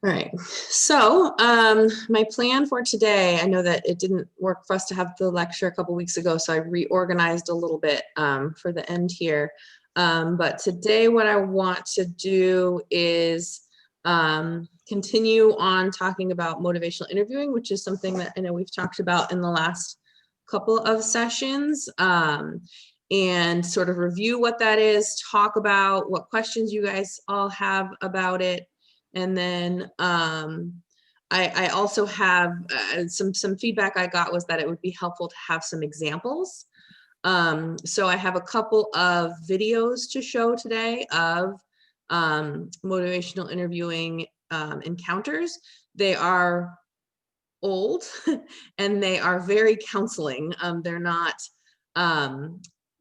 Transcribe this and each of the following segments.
All right, so my plan for today, I know that it didn't work for us to have the lecture a couple weeks ago, so I reorganized a little bit for the end here. But today what I want to do is continue on talking about motivational interviewing, which is something that I know we've talked about in the last couple of sessions, and sort of review what that is, talk about what questions you guys all have about it. And then I also have some feedback I got was that it would be helpful to have some examples. So I have a couple of videos to show today of motivational interviewing encounters. They are old and they are very counseling. They're not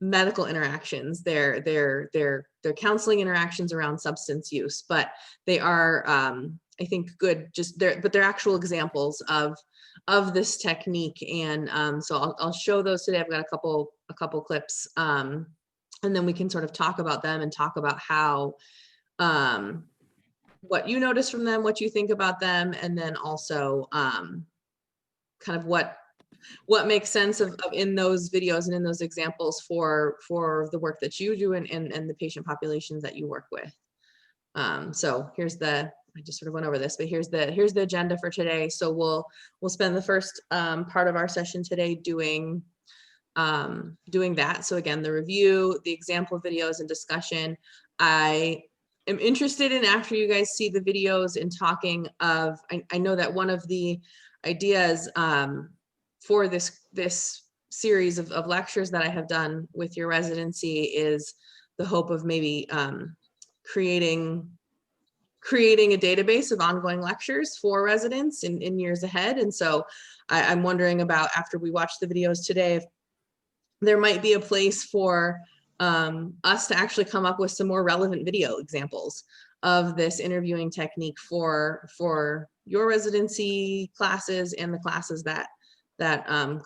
medical interactions. They're counseling interactions around substance use, but they are, I think, good. But they're actual examples of this technique, and so I'll show those today. I've got a couple clips, and then we can sort of talk about them and talk about how what you notice from them, what you think about them, and then also kind of what makes sense of in those videos and in those examples for the work that you do and the patient populations that you work with. So here's I just sort of went over this, but here's the agenda for today. So we'll spend the first part of our session today doing that. So again, the review, the example videos, and discussion. I am interested in, after you guys see the videos, in talking of, I know that one of the ideas for this series of lectures that I have done with your residency is the hope of maybe creating a database of ongoing lectures for residents in years ahead. And so I'm wondering about, after we watch the videos today, if there might be a place for us to actually come up with some more relevant video examples of this interviewing technique for your residency classes and the classes that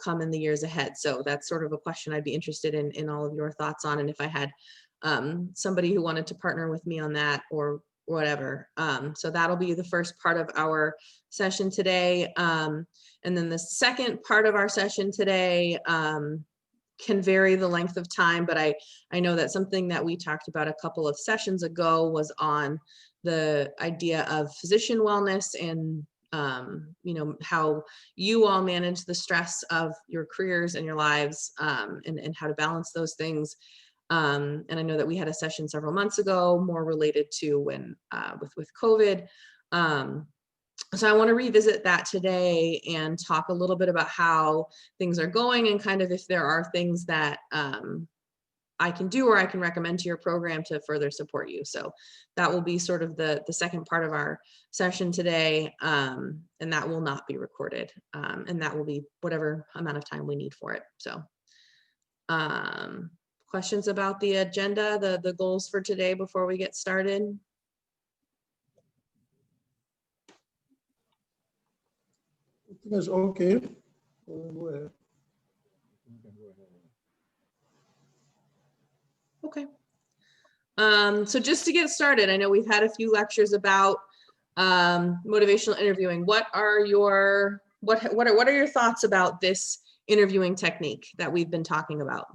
come in the years ahead. So that's sort of a question I'd be interested in all of your thoughts on, and if I had somebody who wanted to partner with me on that or whatever. So that'll be the first part of our session today. And then the second part of our session today can vary the length of time, but I know that something that we talked about a couple of sessions ago was on the idea of physician wellness and you know, how you all manage the stress of your careers and your lives, and how to balance those things. And I know that we had a session several months ago more related to when with COVID. So I want to revisit that today and talk a little bit about how things are going, and kind of if there are things that I can do or I can recommend to your program to further support you. So that will be sort of the second part of our session today, and that will not be recorded, and that will be whatever amount of time we need for it. So questions about the agenda, the goals for today before we get started? It's okay. Go ahead. Okay. So just to get started, I know we've had a few lectures about motivational interviewing. What are your thoughts about this interviewing technique that we've been talking about?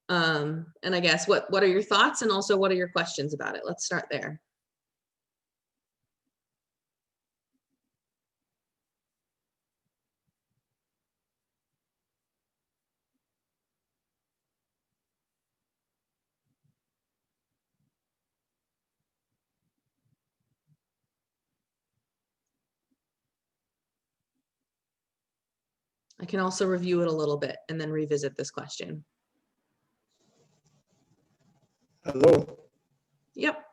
And I guess what are your thoughts, and also what are your questions about it? Let's start there. I can also review it a little bit and then revisit this question. Hello. Yep.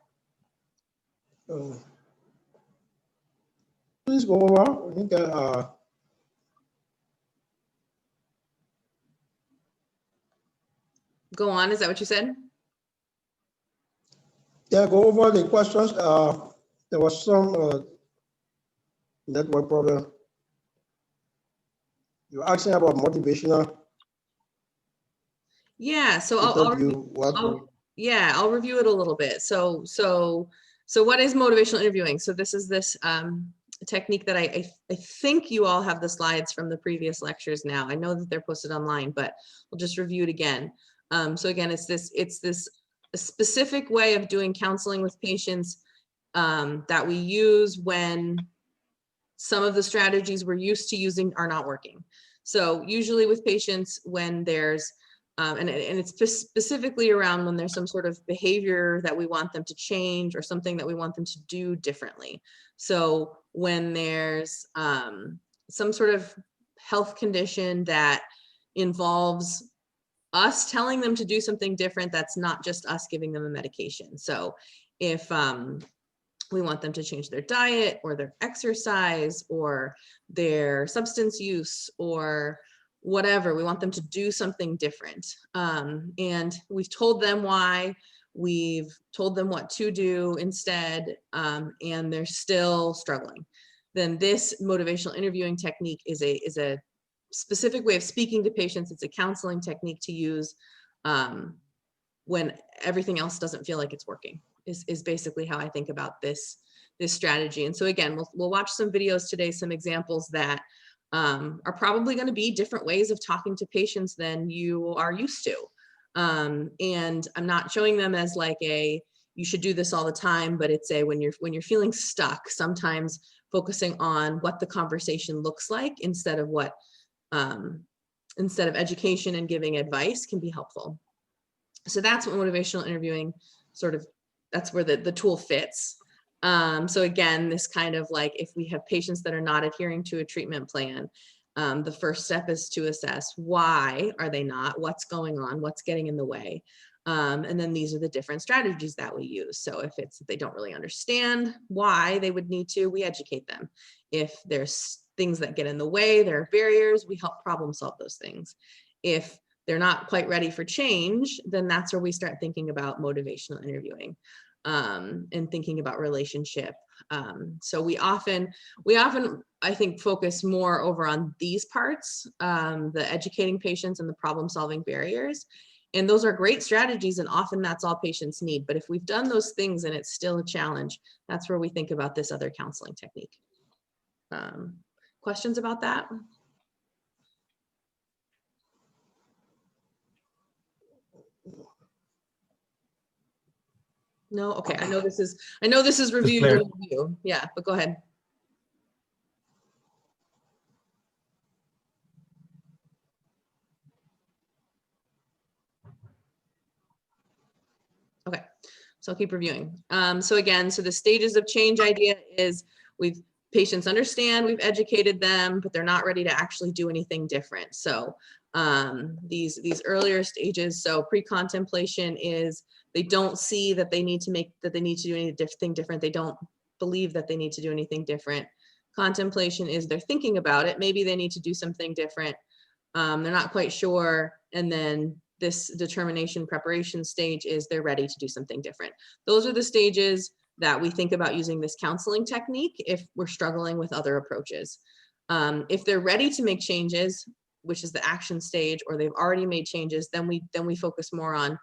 Please go over. I think Go on. Is that what you said? yeah, go over the questions. There was some network problem. You're asking about motivational. Yeah. So I'll review it a little bit. So So what is motivational interviewing? So this is this technique that I think you all have the slides from the previous lectures now. I know that they're posted online, but we'll just review it again. So again, it's this a specific way of doing counseling with patients that we use when some of the strategies we're used to using are not working. So usually with patients when there's, and it's specifically around when there's some sort of behavior that we want them to change or something that we want them to do differently. So when there's some sort of health condition that involves us telling them to do something different, that's not just us giving them a medication. So if we want them to change their diet or their exercise or their substance use or whatever, we want them to do something different. And we've told them why, we've told them what to do instead, and they're still struggling. Then this motivational interviewing technique is a specific way of speaking to patients. It's a counseling technique to use when everything else doesn't feel like it's working, is basically how I think about this strategy. And so again, we'll watch some videos today, some examples that are probably going to be different ways of talking to patients than you are used to. And I'm not showing them as like you should do this all the time, but it's when you're feeling stuck, sometimes focusing on what the conversation looks like instead of education and giving advice can be helpful. So that's what motivational interviewing that's where the tool fits. So again, this kind of like, if we have patients that are not adhering to a treatment plan, the first step is to assess why are they not, what's going on, what's getting in the way. And then these are the different strategies that we use. So if they don't really understand why they would need to, we educate them. If there's things that get in the way, there are barriers, we help problem solve those things. If they're not quite ready for change, then that's where we start thinking about motivational interviewing and thinking about relationship. So we often, I think, focus more over on these parts, the educating patients and the problem solving barriers. And those are great strategies, and often that's all patients need. But if we've done those things and it's still a challenge, that's where we think about this other counseling technique. Questions about that? No? Okay, I know this is review. Yeah, but go ahead. Okay, so I'll keep reviewing. So again, so the stages of change idea is patients understand, we've educated them, but they're not ready to actually do anything different. So these earlier stages, so pre-contemplation is they don't see that they need to do anything different. They don't believe that they need to do anything different. Contemplation is they're thinking about it. Maybe they need to do something different. They're not quite sure. And then this determination preparation stage is they're ready to do something different. Those are the stages that we think about using this counseling technique if we're struggling with other approaches. If they're ready to make changes, which is the action stage, or they've already made changes, then we focus more on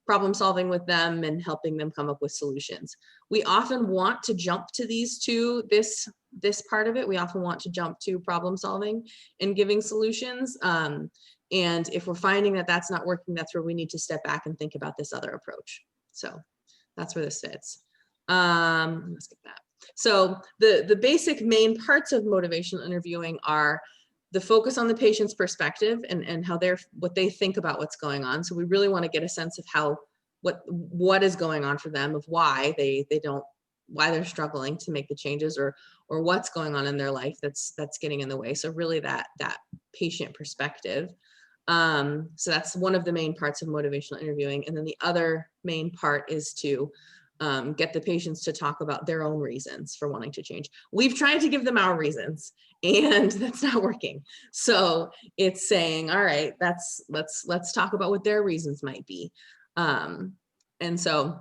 problem solving with them and helping them come up with solutions. We often want to jump to this part of it. We often want to jump to problem solving and giving solutions. And if we're finding that that's not working, that's where we need to step back and think about this other approach. So that's where this fits. Let's get that. So the basic main parts of motivational interviewing are the focus on the patient's perspective and what they think about what's going on. So we really want to get a sense of what is going on for them, of why why they're struggling to make the changes, or what's going on in their life that's getting in the way. So really that patient perspective. So that's one of the main parts of motivational interviewing. And then the other main part is to get the patients to talk about their own reasons for wanting to change. We've tried to give them our reasons, and that's not working. So it's saying, all right, let's talk about what their reasons might be. And so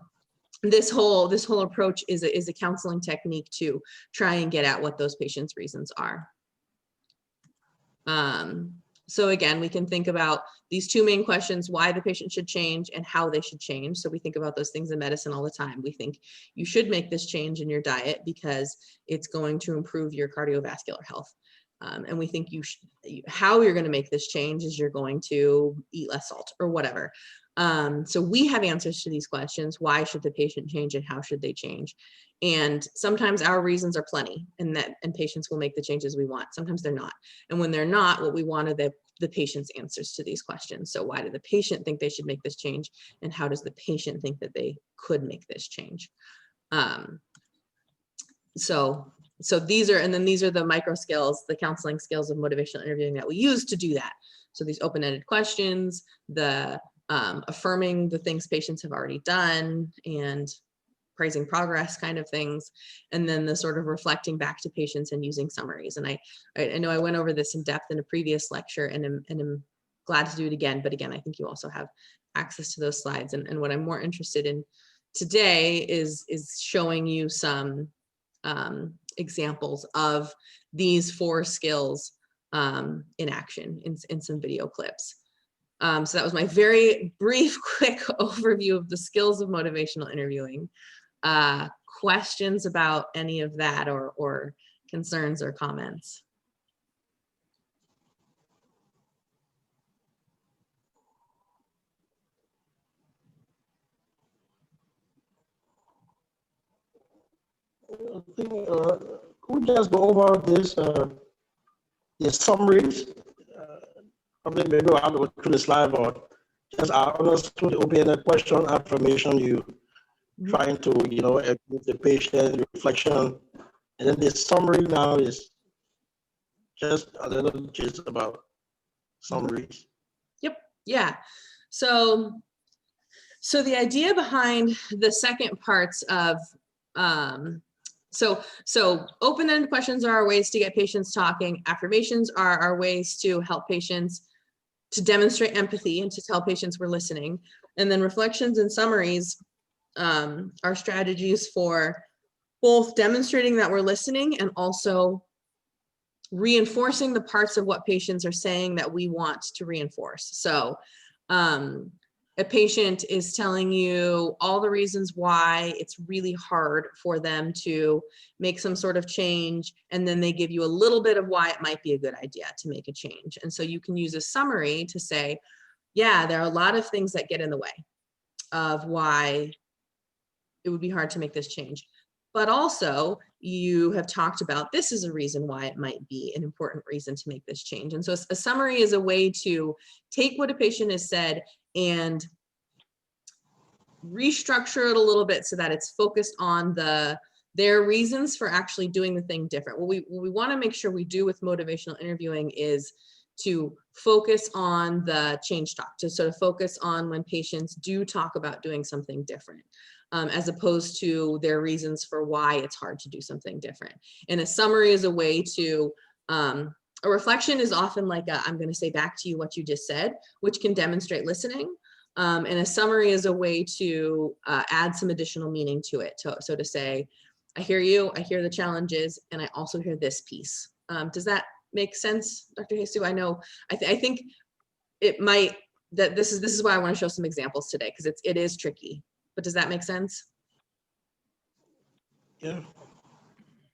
this whole approach is a counseling technique to try and get at what those patients' reasons are. So again, we can think about these two main questions, why the patient should change and how they should change. So we think about those things in medicine all the time. We think you should make this change in your diet because it's going to improve your cardiovascular health. And we think how you're going to make this change is you're going to eat less salt or whatever. So we have answers to these questions. Why should the patient change and how should they change? And sometimes our reasons are plenty and patients will make the changes we want. Sometimes they're not. And when they're not, what we want are the patient's answers to these questions. So why did the patient think they should make this change? And how does the patient think that they could make this change? So these are the micro skills, the counseling skills of motivational interviewing that we use to do that. So these open-ended questions, the affirming the things patients have already done and praising progress kind of things, and then the sort of reflecting back to patients and using summaries. And I know I went over this in depth in a previous lecture and I'm glad to do it again, but again, I think you also have access to those slides. And what I'm more interested in today is showing you some examples of these 4 skills in action in some video clips. So that was my very brief, quick overview of the skills of motivational interviewing. Questions about any of that or concerns or comments? I think, could we just go over this, the summaries? Probably maybe I'll have to go through the slide, but just through the open-ended question, affirmation, you trying to, educate the patient, reflection, and then the summary now is just a little gist about summaries. Yep. Yeah. So the idea behind the second parts of so open-ended questions are our ways to get patients talking. Affirmations are our ways to help patients to demonstrate empathy and to tell patients we're listening. And then reflections and summaries are strategies for both demonstrating that we're listening and also reinforcing the parts of what patients are saying that we want to reinforce. So a patient is telling you all the reasons why it's really hard for them to make some sort of change, and then they give you a little bit of why it might be a good idea to make a change. And so you can use a summary to say, yeah, there are a lot of things that get in the way of why it would be hard to make this change. But also, you have talked about this is a reason why it might be an important reason to make this change. And so a summary is a way to take what a patient has said and restructure it a little bit so that it's focused on their reasons for actually doing the thing different. What we want to make sure we do with motivational interviewing is to focus on the change talk, to sort of focus on when patients do talk about doing something different, as opposed to their reasons for why it's hard to do something different. And a summary is a way to, a reflection is often like I'm going to say back to you what you just said, which can demonstrate listening. And a summary is a way to add some additional meaning to it. So to say, I hear you, I hear the challenges, and I also hear this piece. Does that make sense, Dr. Jesus? I know, I think it might, that this is why I want to show some examples today, because it is tricky. But does that make sense? Yeah.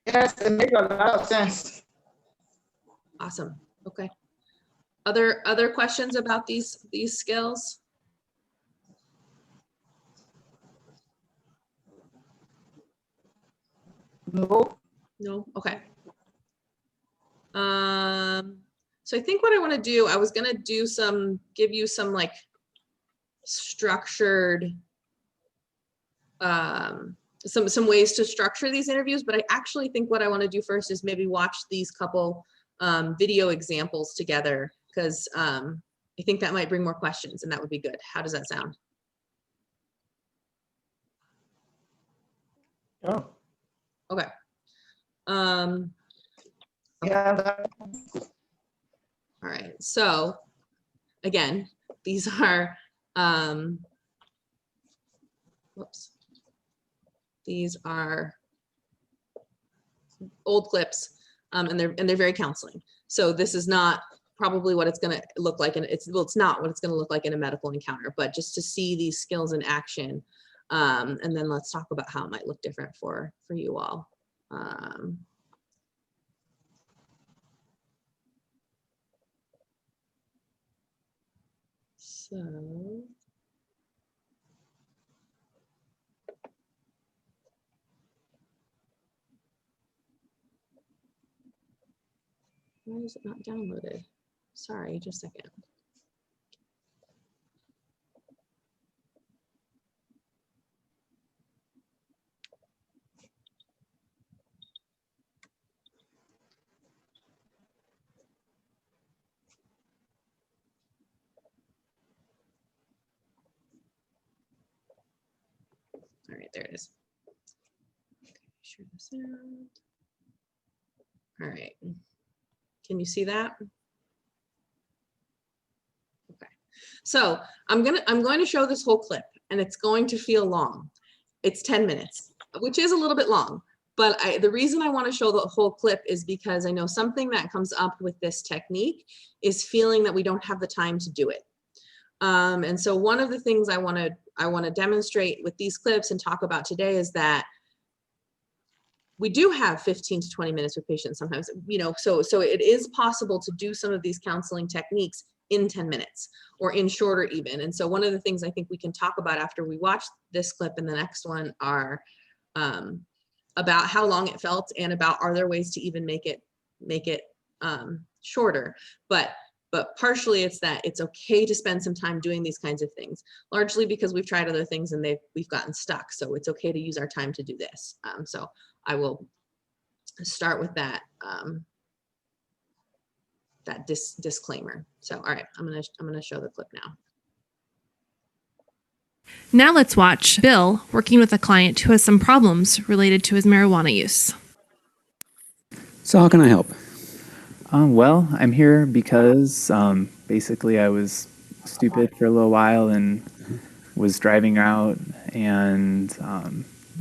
Yes, it makes a lot of sense. Awesome. Okay. Other questions about these skills? No. No? Okay. So I think what I want to do, I was going to give you some like structured, some ways to structure these interviews, but I actually think what I want to do first is maybe watch these couple video examples together, because I think that might bring more questions and that would be good. How does that sound? Yeah. Okay. Yeah. All right. So again, these are, whoops. These are old clips, and they're very counseling. So this is not probably what it's going to look like. And it's not what it's going to look like in a medical encounter, but just to see these skills in action. And then let's talk about how it might look different for you all. So. Why is it not downloaded? Sorry, just a second. All right, there it is. Okay, share this out. All right. Can you see that? Okay. So I'm going to show this whole clip, and it's going to feel long. It's 10 minutes, which is a little bit long. But the reason I want to show the whole clip is because I know something that comes up with this technique is feeling that we don't have the time to do it. And so one of the things I want to demonstrate with these clips and talk about today is that we do have 15 to 20 minutes with patients sometimes, you know, so it is possible to do some of these counseling techniques in 10 minutes or in shorter even. And so one of the things I think we can talk about after we watch this clip and the next one are about how long it felt and about, are there ways to even make it shorter. But partially it's that it's okay to spend some time doing these kinds of things, largely because we've tried other things and we've gotten stuck. So it's okay to use our time to do this. So I will start with that disclaimer. So, all right, I'm gonna show the clip now. Now let's watch Bill working with a client who has some problems related to his marijuana use. So how can I help? Well, I'm here because basically I was stupid for a little while and was driving out and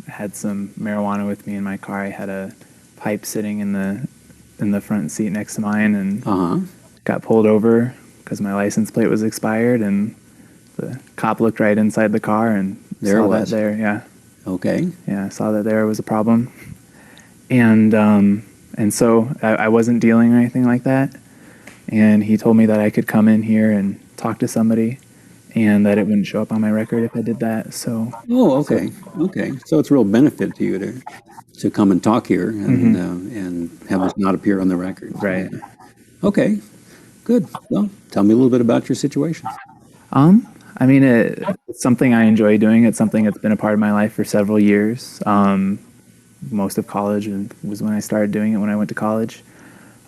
had some marijuana with me in my car. I had a pipe sitting in the front seat next to mine and got pulled over because my license plate was expired, and the cop looked right inside the car and There it saw was. that there, yeah. Okay. Yeah, I saw that there was a problem. And so I wasn't dealing or anything like that. And he told me that I could come in here and talk to somebody and that it wouldn't show up on my record if I did that. So. Oh, okay. Okay. So it's a real benefit to you to come and talk here and have this not appear on the record. Right. Okay. Good. Well, tell me a little bit about your situation. I mean, it's something I enjoy doing. It's something that's been a part of my life for several years. Most of college was when I started doing it when I went to college.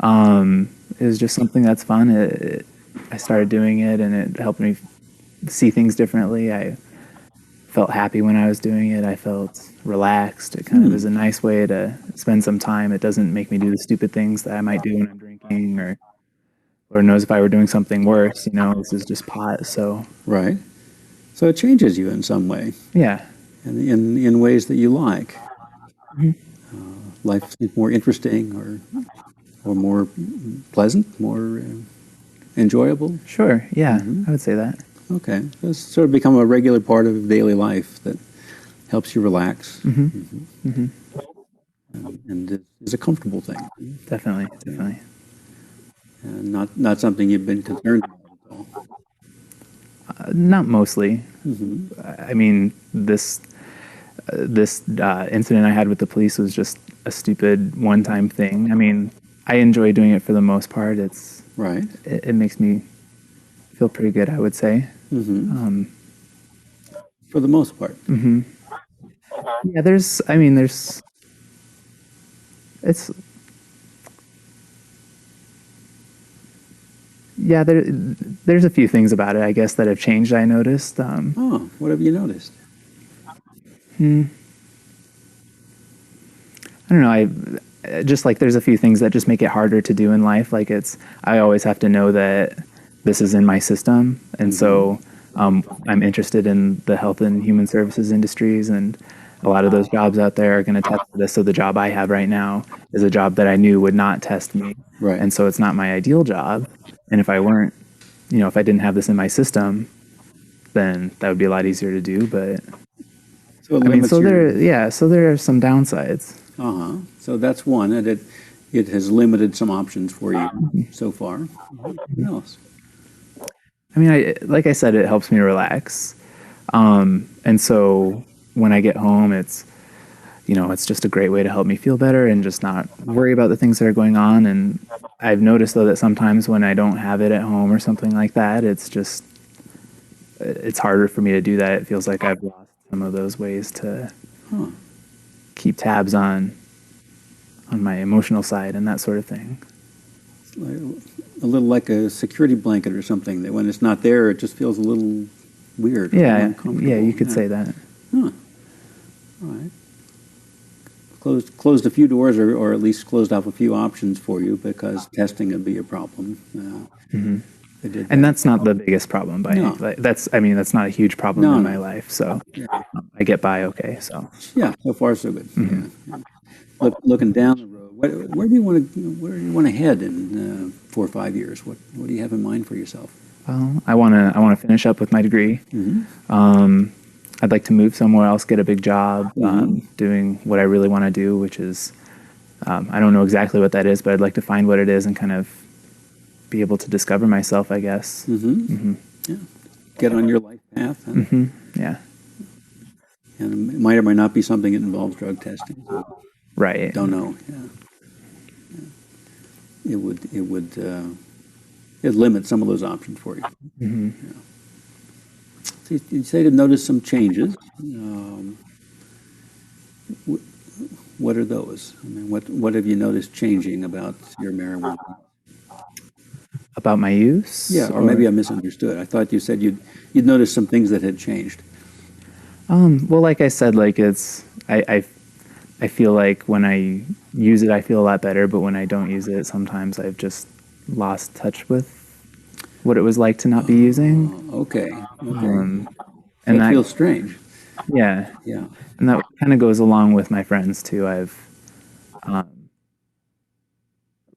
It was just something that's fun. I started doing it and it helped me see things differently. I felt happy when I was doing it. I felt relaxed. It kind of is a nice way to spend some time. It doesn't make me do the stupid things that I might do when I'm drinking, or Lord knows if I were doing something worse, you know, this is just pot. So. Right. So it changes you in some way. Yeah. And in ways that you like. Life is more interesting or more pleasant, more enjoyable. Sure. Yeah, I would say that. Okay. So it's sort of become a regular part of daily life that helps you relax. And it's a comfortable thing. Definitely. And not something you've been concerned about at all. Not mostly. I mean, this incident I had with the police was just a stupid one-time thing. I mean, I enjoy doing it for the most part. It's right. It makes me feel pretty good, I would say. For the most part. Yeah, there's a few things about it, I guess, that have changed, I noticed. What have you noticed? I don't know. Just like there's a few things that just make it harder to do in life. Like I always have to know that this is in my system. And so I'm interested in the health and human services industries, and a lot of those jobs out there are going to test this. So the job I have right now is a job that I knew would not test me. Right. And so it's not my ideal job. And if I weren't, if I didn't have this in my system, then that would be a lot easier to do. But So it I mean, limits so your, there are some downsides. So that's one, and it has limited some options for you so far. What else? I mean, like I said, it helps me relax. And so when I get home, it's just a great way to help me feel better and just not worry about the things that are going on. And I've noticed though that sometimes when I don't have it at home or something like that, it's harder for me to do that. It feels like I've lost some of those ways to keep tabs on my emotional side and that sort of thing. It's like a little like a security blanket or something, that when it's not there, it just feels a little weird. Yeah, uncomfortable. yeah, you could say that. All right. Closed a few doors, or at least closed off a few options for you, because testing would be a problem. They did And that. that's not the biggest problem No. that's not a huge problem No, in no. my life. So Yeah. I get by okay. So Yeah, so far so good. Yeah. Looking down the road, where do you want to head in 4 or 5 years? What do you have in mind for yourself? I want to finish up with my degree. I'd like to move somewhere else, get a big job, doing what I really want to do, which is, I don't know exactly what that is, but I'd like to find what it is and kind of be able to discover myself, I guess. Yeah. Get on your life path. Yeah. And it might or might not be something that involves drug testing. Right. Don't know. Yeah. It limits some of those options for you. Yeah. So you say to notice some changes. What are those? I mean, what have you noticed changing about your marijuana? About my use? Yeah, or maybe I misunderstood. I thought you said you'd noticed some things that had changed. Well, like I said, like I feel like when I use it, I feel a lot better. But when I don't use it, sometimes I've just lost touch with what it was like to not be using. Okay. And That that feels strange. Yeah. Yeah. And that kind of goes along with my friends too.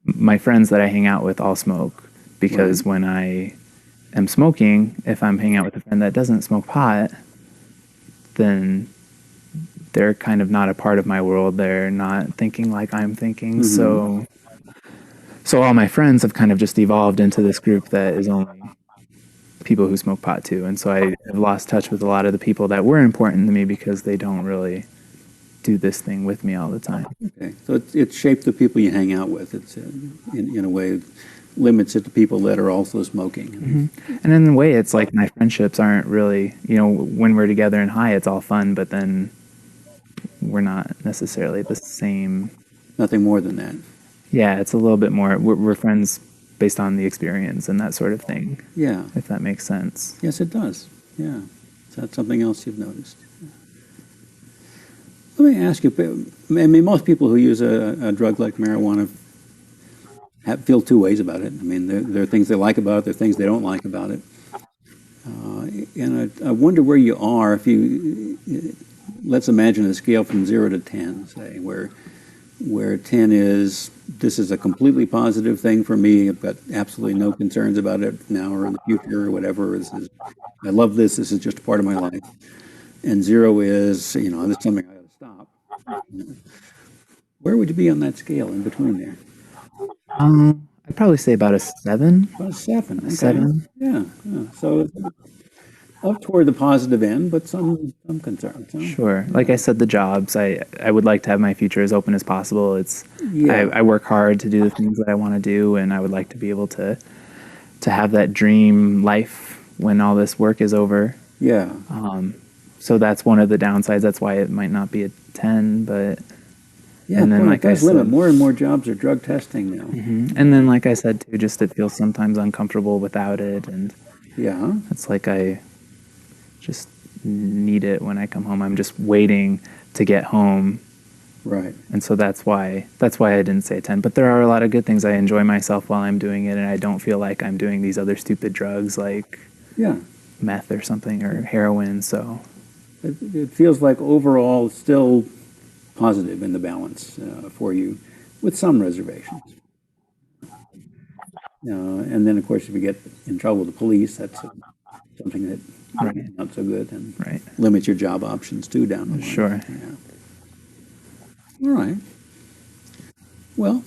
My friends that I hang out with all smoke, because Right. when I am smoking, if I'm hanging out with a friend that doesn't smoke pot, then they're kind of not a part of my world. They're not thinking like I'm thinking. So all my friends have kind of just evolved into this group that is only people who smoke pot too. And so I have lost touch with a lot of the people that were important to me because they don't really do this thing with me all the time. Okay. So it's shaped the people you hang out with. It's in a way limits it to people that are also smoking. And in a way, it's like my friendships aren't really, when we're together and high, it's all fun, but then we're not necessarily the same. Nothing more than that. Yeah, it's a little bit more, we're friends based on the experience and that sort of thing. Yeah. If that makes sense. Yes, it does. Yeah. Is that something else you've noticed? Let me ask you, I mean, most people who use a drug like marijuana feel two ways about it. I mean, there are things they like about it, there are things they don't like about it. And I wonder where you are if you, let's imagine a scale from 0 to 10, say, where 10 is, this is a completely positive thing for me. I've got absolutely no concerns about it now or in the future or whatever. I love this. This is just a part of my life. And 0 is, this is something I got to stop. Where would you be on that scale in between there? I'd probably say about a 7. About a 7. Okay. 7. Yeah. So up toward the positive end, but some concerns. Huh? Sure. Like I said, the jobs, I would like to have my future as open as possible. Yeah. I work hard to do the things that I want to do, and I would like to be able to have that dream life when all this work is over. Yeah. So that's one of the downsides. That's why it might not be a 10, but Yeah, and then, boy, like it I does limit. said, More and more jobs are drug testing now. and then like I said too, just it feels sometimes uncomfortable without it, and Yeah. it's like I just need it when I come home. I'm just waiting to get home. Right. And so that's why I didn't say 10. But there are a lot of good things. I enjoy myself while I'm doing it, and I don't feel like I'm doing these other stupid drugs like Yeah. meth or something or heroin. So It feels like overall still positive in the balance for you, with some reservations. And then, of course, if you get in trouble with the police, that's something that Right. not so good, and Right. limits your job options too down the line. Sure. Yeah. All right. Well,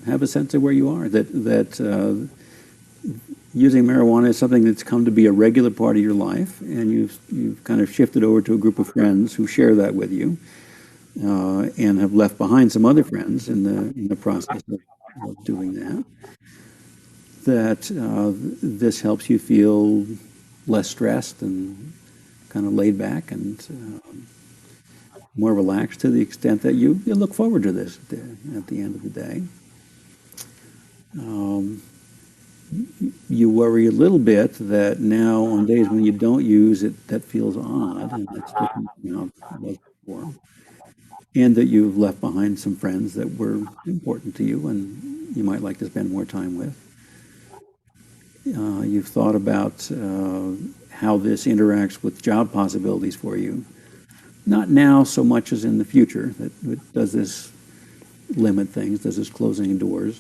have a sense of where you are. That using marijuana is something that's come to be a regular part of your life, and you've kind of shifted over to a group of friends who share that with you, and have left behind some other friends in the process of doing that. That this helps you feel less stressed and kind of laid back and more relaxed, to the extent that you look forward to this at the end of the day. You worry a little bit that now on days when you don't use it, that feels odd, and that's different from how it was before. And that you've left behind some friends that were important to you and you might like to spend more time with. You've thought about how this interacts with job possibilities for you. Not now so much as in the future. That does this limit things? Does this closing doors?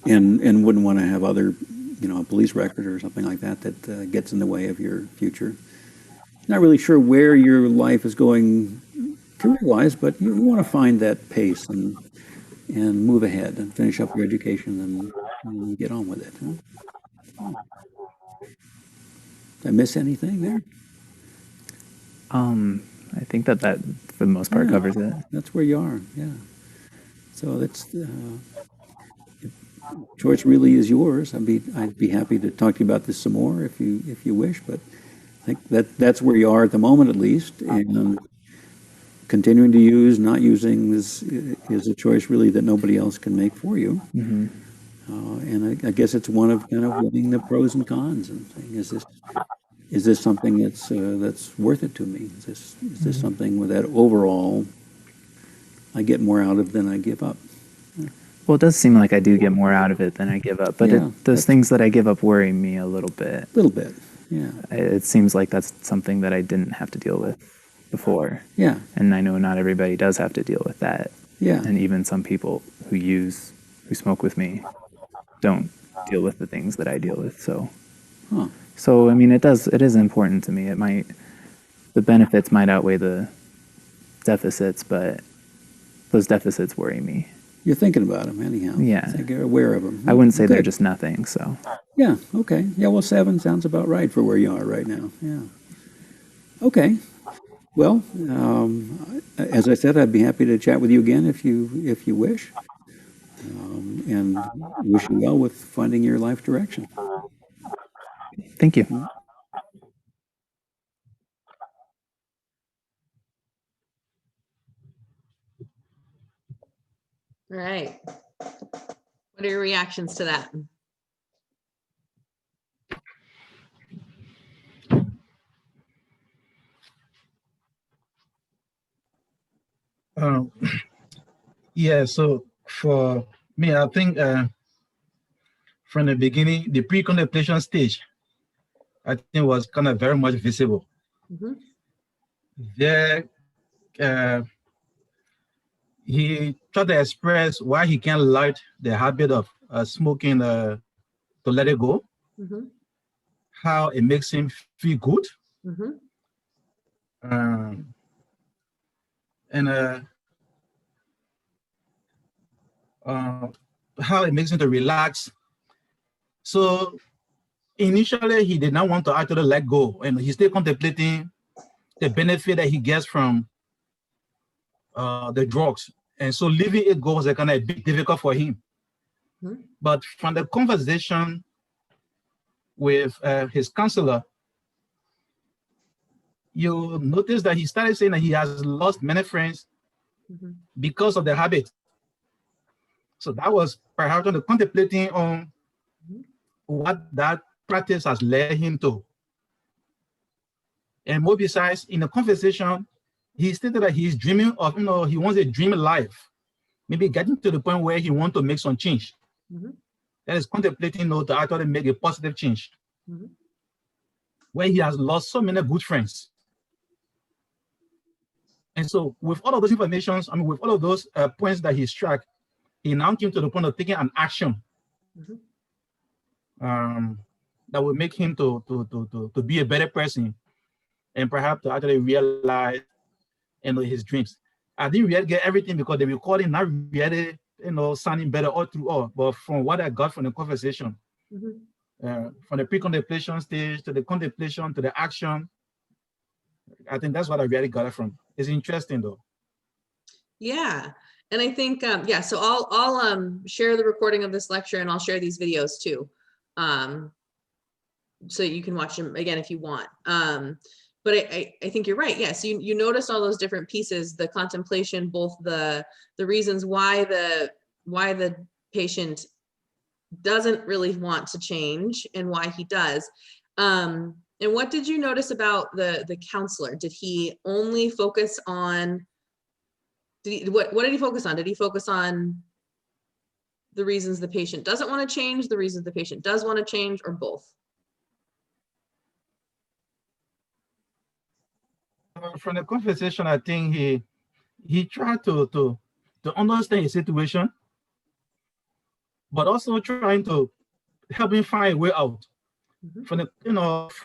And wouldn't want to have other, a police record or something like that that gets in the way of your future. Not really sure where your life is going career-wise, but you want to find that pace and move ahead and finish up your education and get on with it. Huh? Did I miss anything there? I think that for the most part covers it. That's where you are, yeah. So that's choice really is yours. I'd be happy to talk to you about this some more if you wish, but I think that's where you are at the moment, at least. And continuing to use, not using is a choice really that nobody else can make for you. Mm-hmm. And I guess it's one of kind of weighing the pros and cons and saying, is this something that's worth it to me? Is this something with that overall I get more out of than I give up? Well, it does seem like I do get more out of it than I give up, but Yeah, those things that I give up worry me a little bit. A little bit, yeah. It seems like that's something that I didn't have to deal with before. Yeah. And I know not everybody does have to deal with that. Yeah. And even some people who smoke with me don't deal with the things that I deal with. So I mean, it is important to me. The benefits might outweigh the deficits, but those deficits worry me. You're thinking about them anyhow. Yeah. I think you're aware of them. I wouldn't say they're Good. just nothing, so. Yeah, okay. Yeah, well, 7 sounds about right for where you are right now. Yeah. Okay. Well, as I said, I'd be happy to chat with you again if you wish. And wish you well with finding your life direction. Thank you. All right. What are your reactions to that? Yeah, so for me, I think from the beginning, the pre-contemplation stage, I think was kind of very much visible. Mm-hmm. There, he tried to express why he can't like the habit of smoking to let it go, Mm-hmm. how it makes him feel good, Mm-hmm. and how it makes him to relax. So initially, he did not want to actually let go, and he's still contemplating the benefit that he gets from the drugs. And so leaving it go was kind of a bit difficult for him. Mm-hmm. But from the conversation with his counselor, you notice that he started saying that he has lost many friends Mm-hmm. because of the habit. So that was perhaps contemplating on what that practice has led him to. And more besides, in the conversation, he stated that he's dreaming of, he wants a dream life, maybe getting to the point where he wants to make some change. Mm-hmm. That is contemplating, to actually make a positive change, Mm-hmm. where he has lost so many good friends. And so with all of those points that he struck, he now came to the point of taking an action that will make him to be a better person, and perhaps to actually realize, his dreams. I didn't really get everything because the recording not really, sounding better all through all. But from what I got from the conversation, from the pre-contemplation stage to the contemplation to the action, I think that's what I really got it from. It's interesting though. Yeah. And I think, yeah, so I'll share the recording of this lecture, and I'll share these videos too. So you can watch them again if you want. But I think you're right. Yes, you notice all those different pieces, the contemplation, both the reasons why the patient doesn't really want to change and why he does. And what did you notice about the counselor? Did he only focus on, what did he focus on? Did he focus on the reasons the patient doesn't want to change, the reasons the patient does want to change, or both? From the conversation, I think he tried to understand his situation, but also trying to help him find a way out. From the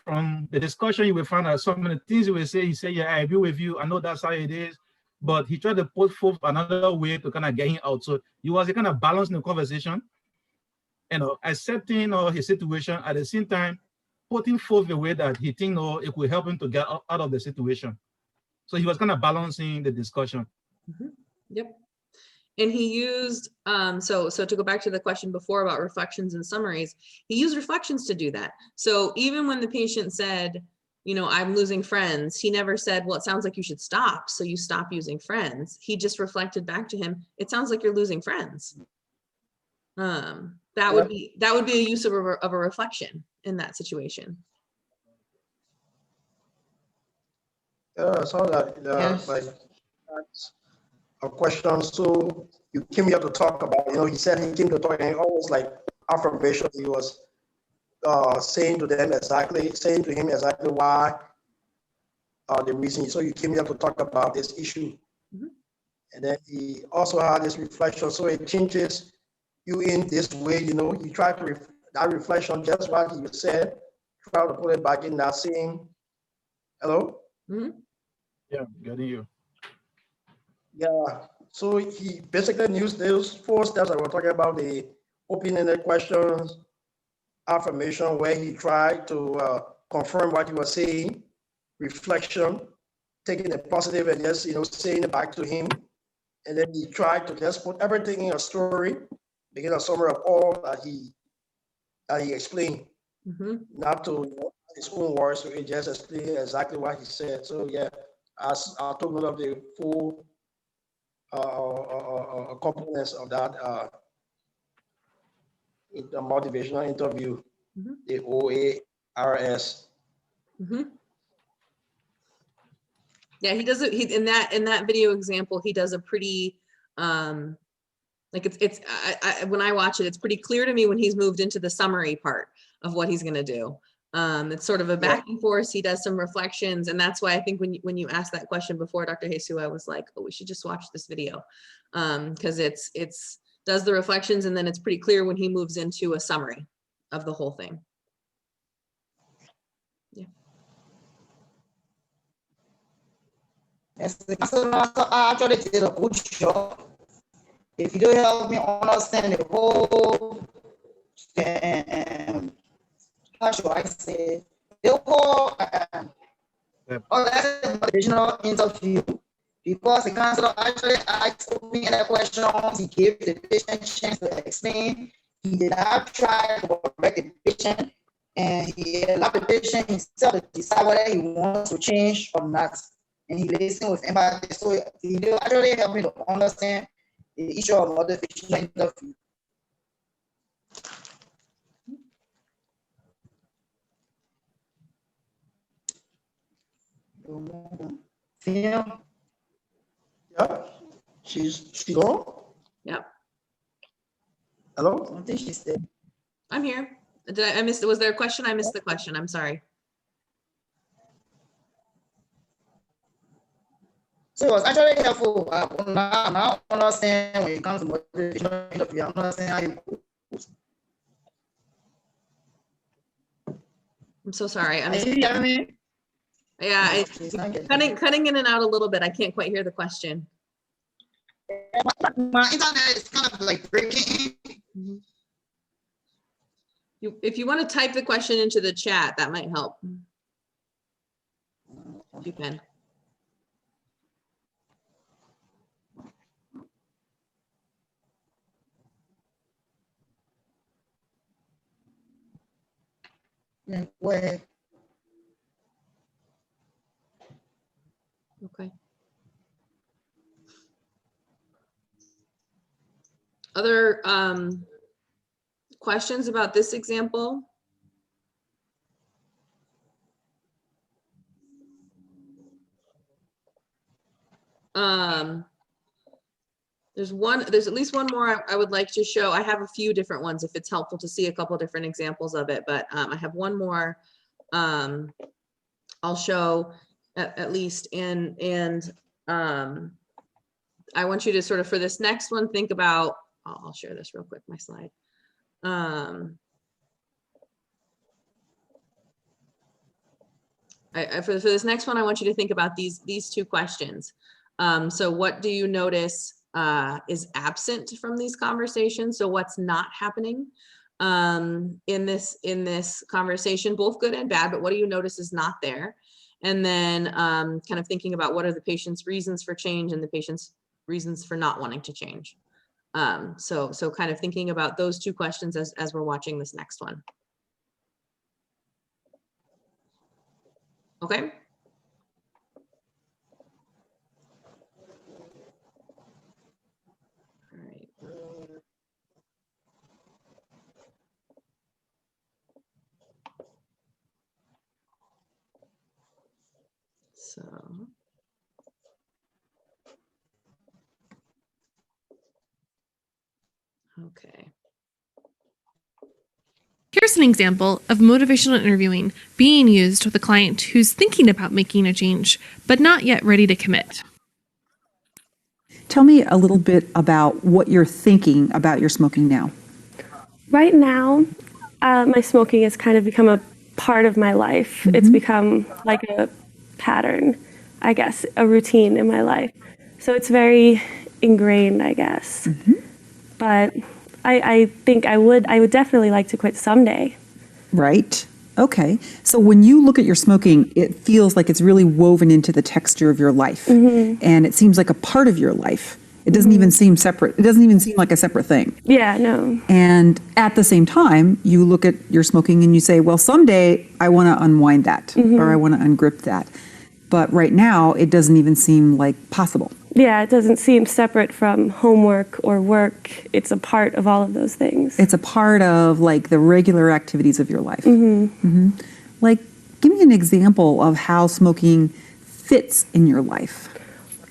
from the discussion, you will find out some of the things he will say. He said, "Yeah, I agree with you. I know that's how it is," but he tried to put forth another way to kind of get him out. So he was kind of balancing the conversation, accepting his situation at the same time, putting forth a way that he think it could help him to get out of the situation. So he was kind of balancing the discussion. Yep. And he used, so to go back to the question before about reflections and summaries, he used reflections to do that. So even when the patient said, I'm losing friends, he never said, well, it sounds like you should stop. So you stop using friends. He just reflected back to him, it sounds like you're losing friends. That would be a use of a reflection in that situation. So that like that's a question. So you came here to talk about, he said he came to talk, and almost like affirmation. He was saying to him exactly why the reason. So you came here to talk about this issue, and then he also had this reflection. So it changes you in this way. You try to that reflection, just what he said, try to put it back in that same. Hello. Yeah, getting you. Yeah, so he basically used those 4 steps that we're talking about, the open-ended questions, affirmation, where he tried to confirm what you were saying, reflection, taking the positive and just, saying it back to him. And then he tried to just put everything in a story, begin a summary of all that he explained, not to his own words, so he just explained exactly what he said. So yeah, as I took note of the full components of that the motivational interview, the OARS. Yeah, he does it. He in that video example, he does a pretty like when I watch it, it's pretty clear to me when he's moved into the summary part of what he's going to do. It's sort of a back and forth. He does some reflections, and that's why I think when you asked that question before, Dr. Jesus, I was like, oh, we should just watch this video, because it's does the reflections, and then it's pretty clear when he moves into a summary of the whole thing. Yeah. Yes, the counselor actually did a good job. If you don't help me understand the whole, how should I say, the whole original interview, because the counselor actually asked me any questions, he gave the patient a chance to explain. He did not try to correct the patient, and he allowed the patient himself to decide whether he wants to change or not. And he listened with empathy. So he actually helped me to understand the issue of motivational interview. Yeah, she's gone. Yep. Hello. I think she said. I'm here. Did I missed? Was there a question? I missed the question. I'm sorry. So it was actually helpful. Now I understand when it comes to motivational interview. I understand how it goes. I'm so sorry. Are you hearing me? Yeah, It's not getting- cutting in and out a little bit. I can't quite hear the question. My internet is kind of like breaking. If you want to type the question into the chat, that might help. You can. Yeah, go ahead. Okay. Other questions about this example? There's at least one more I would like to show. I have a few different ones if it's helpful to see a couple different examples of it, but I have one more I'll show at least, and I want you to sort of, for this next one, think about, I'll share this real quick, my slide. For this next one, I want you to think about these two questions. So what do you notice is absent from these conversations? So what's not happening in this conversation, both good and bad, but what do you notice is not there? And then kind of thinking about what are the patient's reasons for change and the patient's reasons for not wanting to change. So kind of thinking about those two questions as we're watching this next one. Okay. All right. So. Okay. Here's an example of motivational interviewing being used with a client who's thinking about making a change, but not yet ready to commit. Tell me a little bit about what you're thinking about your smoking now. Right now, my smoking has kind of become a part of my life. It's become like a pattern, I guess, a routine in my life. So it's very ingrained, I guess. But I think I would definitely like to quit someday. Right. Okay. So when you look at your smoking, it feels like it's really woven into the texture of your life. And it seems like a part of your life. It doesn't even seem separate. It doesn't even seem like a separate thing. Yeah, no. And at the same time, you look at your smoking and you say, well, someday I want to unwind that or I want to ungrip that. But right now, it doesn't even seem like possible. Yeah, it doesn't seem separate from homework or work. It's a part of all of those things. It's a part of like the regular activities of your life. Like, give me an example of how smoking fits in your life.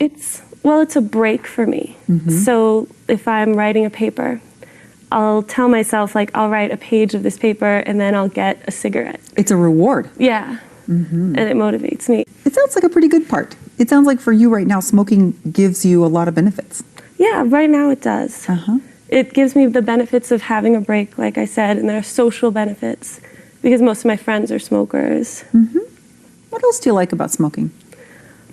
It's a break for me. So if I'm writing a paper, I'll tell myself, like, I'll write a page of this paper and then I'll get a cigarette. It's a reward. Yeah. And it motivates me. It sounds like a pretty good part. It sounds like for you right now, smoking gives you a lot of benefits. Yeah, right now it does. It gives me the benefits of having a break, like I said, and there are social benefits because most of my friends are smokers. What else do you like about smoking?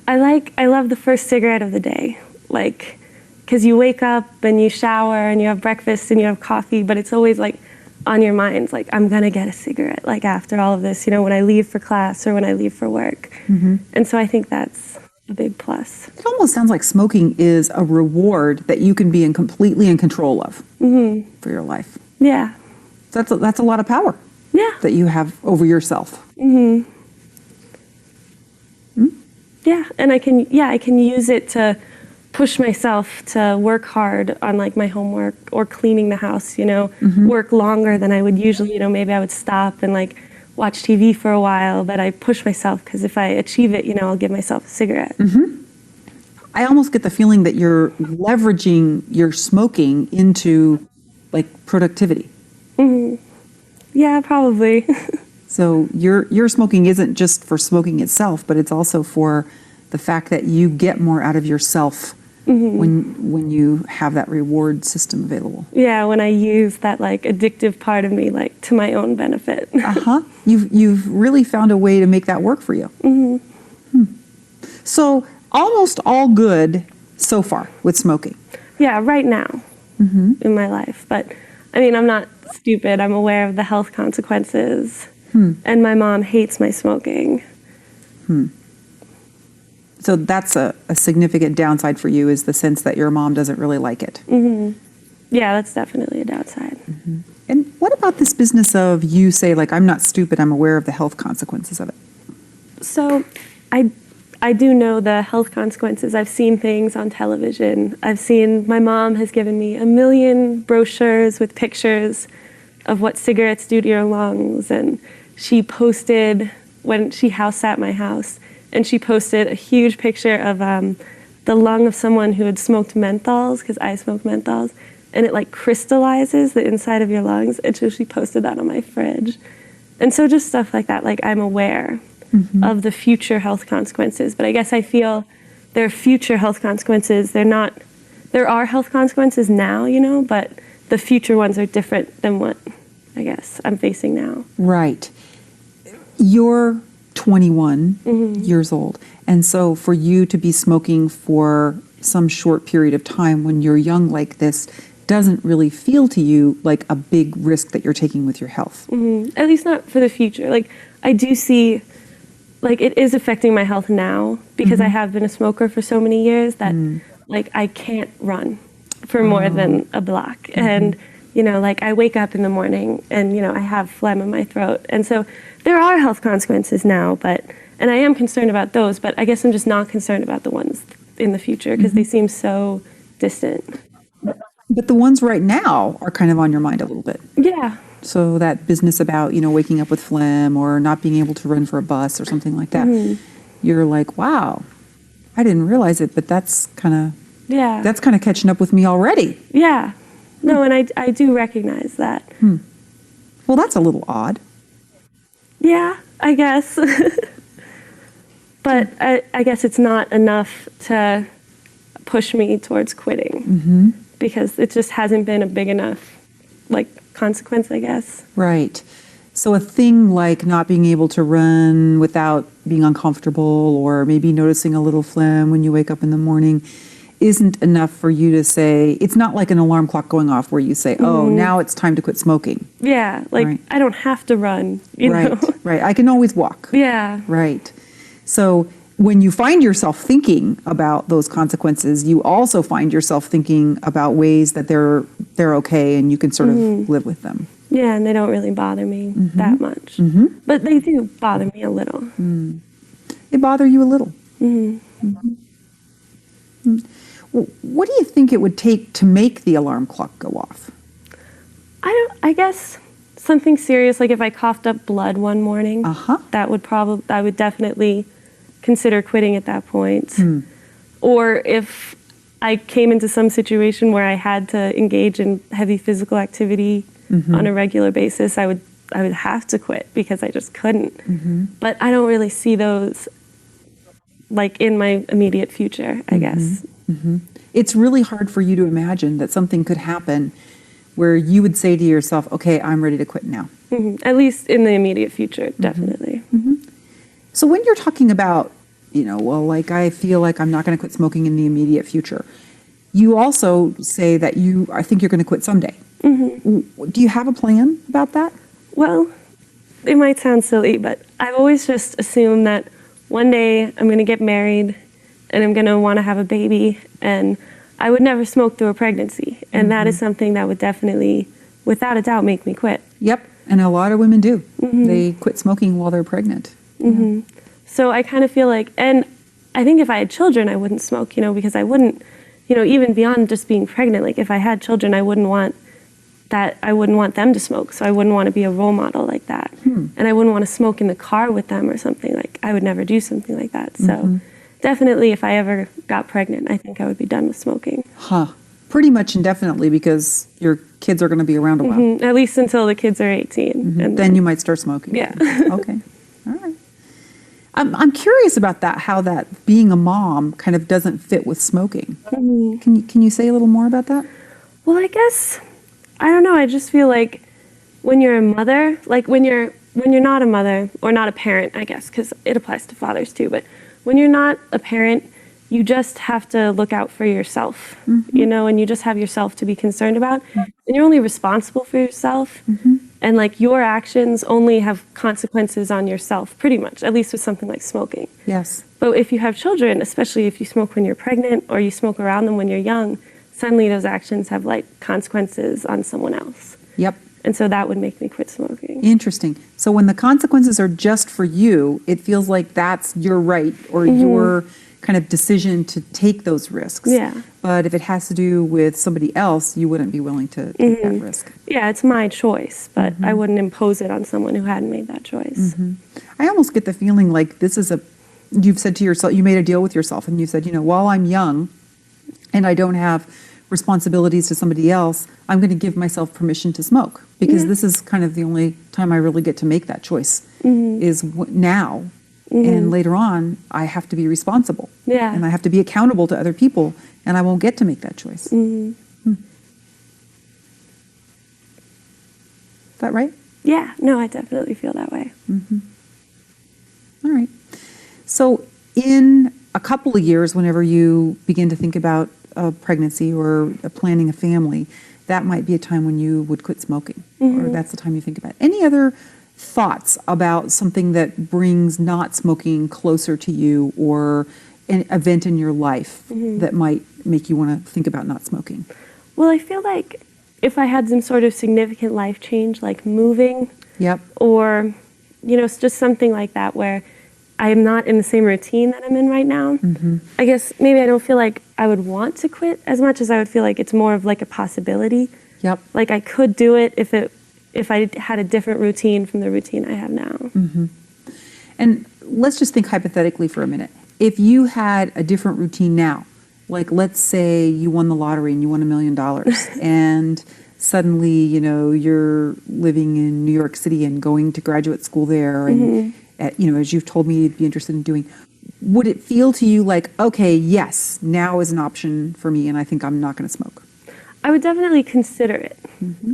I love the first cigarette of the day, like, because you wake up and you shower and you have breakfast and you have coffee, but it's always like on your mind, like, I'm gonna get a cigarette, like after all of this, when I leave for class or when I leave for work. And so I think that's a big plus. It almost sounds like smoking is a reward that you can be completely in control of for your life. Yeah. That's a lot of power. Yeah. That you have over yourself. Yeah, and I can use it to push myself to work hard on like my homework or cleaning the house, work longer than I would usually, maybe I would stop and like watch TV for a while, but I push myself because if I achieve it, I'll give myself a cigarette. I almost get the feeling that you're leveraging your smoking into like productivity. Yeah, probably. So your smoking isn't just for smoking itself, but it's also for the fact that you get more out of yourself when you have that reward system available. Yeah, when I use that like addictive part of me, like to my own benefit. You've really found a way to make that work for you. So almost all good so far with smoking. Yeah, right now in my life. But I mean, I'm not stupid. I'm aware of the health consequences. And my mom hates my smoking. So that's a significant downside for you, is the sense that your mom doesn't really like it. Yeah, that's definitely a downside. And what about this business of you say, like, I'm not stupid, I'm aware of the health consequences of it? So I do know the health consequences. I've seen things on television. My mom has given me 1 million brochures with pictures of what cigarettes do to your lungs. And she posted, when she house sat my house, and she posted a huge picture of the lung of someone who had smoked menthols, because I smoke menthols, and it like crystallizes the inside of your lungs. And so she posted that on my fridge. And so just stuff like that, like I'm aware of the future health consequences. But I guess I feel there are future health consequences. There are health consequences now, you know, but the future ones are different than what I guess I'm facing now. Right. You're 21 years old. And so for you to be smoking for some short period of time when you're young like this doesn't really feel to you like a big risk that you're taking with your health. At least not for the future. Like I do see, like it is affecting my health now because I have been a smoker for so many years that like I can't run for more than a block. And, you know, like I wake up in the morning and, you know, I have phlegm in my throat. And so there are health consequences now, and I am concerned about those, but I guess I'm just not concerned about the ones in the future because they seem so distant. But the ones right now are kind of on your mind a little bit. Yeah. So that business about, you know, waking up with phlegm or not being able to run for a bus or something like that, you're like, wow, I didn't realize it, but that's kind of catching up with me already. Yeah. No, and I do recognize that. Well, that's a little odd. Yeah, I guess. But I guess it's not enough to push me towards quitting because it just hasn't been a big enough like consequence, I guess. Right. So a thing like not being able to run without being uncomfortable or maybe noticing a little phlegm when you wake up in the morning isn't enough for you to say, it's not like an alarm clock going off where you say, oh, now it's time to quit smoking. Yeah, like I don't have to run, you know? Right, I can always walk. Yeah. Right. So when you find yourself thinking about those consequences, you also find yourself thinking about ways that they're okay and you can sort of live with them. Yeah, and they don't really bother me that much. But they do bother me a little. They bother you a little. What do you think it would take to make the alarm clock go off? I guess something serious, like if I coughed up blood one morning, I would definitely consider quitting at that point. Or if I came into some situation where I had to engage in heavy physical activity on a regular basis, I would have to quit because I just couldn't. But I don't really see those like in my immediate future, I guess. It's really hard for you to imagine that something could happen where you would say to yourself, okay, I'm ready to quit now. At least in the immediate future, definitely. So when you're talking about, you know, well, like I feel like I'm not going to quit smoking in the immediate future, you also say that I think you're going to quit someday. Do you have a plan about that? Well, it might sound silly, but I've always just assumed that one day I'm going to get married and I'm going to want to have a baby, and I would never smoke through a pregnancy. And that is something that would definitely, without a doubt, make me quit. Yep, and a lot of women do. They quit smoking while they're pregnant. So I kind of feel like, and I think if I had children, I wouldn't smoke, you know, because I wouldn't, you know, even beyond just being pregnant, like if I had children, I wouldn't want them to smoke. So I wouldn't want to be a role model like that. And I wouldn't want to smoke in the car with them or something. Like I would never do something like that. So definitely if I ever got pregnant, I think I would be done with smoking. Pretty much indefinitely because your kids are going to be around a while. At least until the kids are 18. And then you might start smoking. Yeah. Okay. All right. I'm curious about that, how that being a mom kind of doesn't fit with smoking. Can you say a little more about that? Well, I guess, I don't know. I just feel like when you're a mother, like when you're not a mother or not a parent, I guess, because it applies to fathers too, but when you're not a parent, you just have to look out for yourself, you know, and you just have yourself to be concerned about. And you're only responsible for yourself. And like your actions only have consequences on yourself, pretty much, at least with something like smoking. Yes. But if you have children, especially if you smoke when you're pregnant or you smoke around them when you're young, suddenly those actions have like consequences on someone else. Yep. And so that would make me quit smoking. Interesting. So when the consequences are just for you, it feels like that's your right or your kind of decision to take those risks. Yeah. But if it has to do with somebody else, you wouldn't be willing to take that risk. Yeah, it's my choice, but I wouldn't impose it on someone who hadn't made that choice. I almost get the feeling like this is you've said to yourself, you made a deal with yourself and you said, you know, while I'm young and I don't have responsibilities to somebody else, I'm going to give myself permission to smoke because this is kind of the only time I really get to make that choice is now. And later on, I have to be responsible. Yeah. And I have to be accountable to other people, and I won't get to make that choice. Is that right? Yeah, no, I definitely feel that way. All right. So in a couple of years, whenever you begin to think about a pregnancy or planning a family, that might be a time when you would quit smoking, or that's the time you think about it. Any other thoughts about something that brings not smoking closer to you or an event in your life that might make you want to think about not smoking? Well, I feel like if I had some sort of significant life change, like moving, Yep. or, you know, it's just something like that where I am not in the same routine that I'm in right now, I guess maybe I don't feel like I would want to quit as much as I would feel like it's more of like a possibility. Yep. Like I could do it if I had a different routine from the routine I have now. And let's just think hypothetically for a minute. If you had a different routine now, like let's say you won the lottery and you won $1 million and suddenly, you know, you're living in New York City and going to graduate school there and, you know, as you've told me you'd be interested in doing, would it feel to you like, okay, yes, now is an option for me and I think I'm not going to smoke? I would definitely consider it.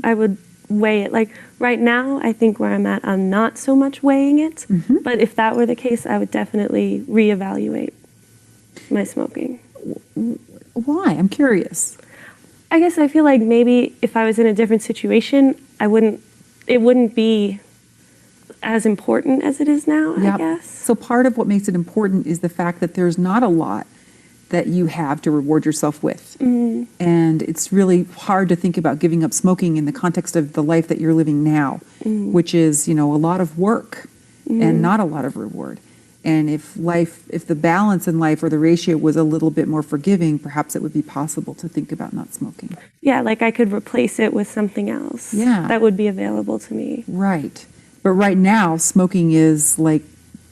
I would weigh it. Like right now, I think where I'm at, I'm not so much weighing it. But if that were the case, I would definitely reevaluate my smoking. Why? I'm curious. I guess I feel like maybe if I was in a different situation, it wouldn't be as important as it is now, I guess. So part of what makes it important is the fact that there's not a lot that you have to reward yourself with. And it's really hard to think about giving up smoking in the context of the life that you're living now, which is, you know, a lot of work and not a lot of reward. And if the balance in life or the ratio was a little bit more forgiving, perhaps it would be possible to think about not smoking. Yeah, like I could replace it with something else that would be available to me. Right. But right now, smoking is like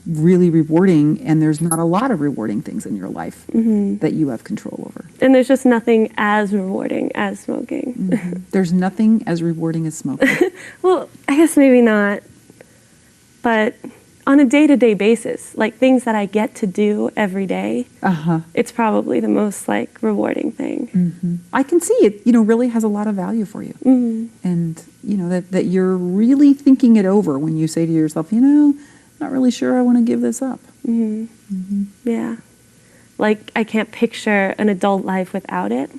really rewarding, and there's not a lot of rewarding things in your life that you have control over. And there's just nothing as rewarding as smoking. There's nothing as rewarding as smoking. Well, I guess maybe not, but on a day-to-day basis, like things that I get to do every day, it's probably the most like rewarding thing. I can see it, you know, really has a lot of value for you. And, you know, that you're really thinking it over when you say to yourself, you know, not really sure I want to give this up. Yeah. Like I can't picture an adult life without it.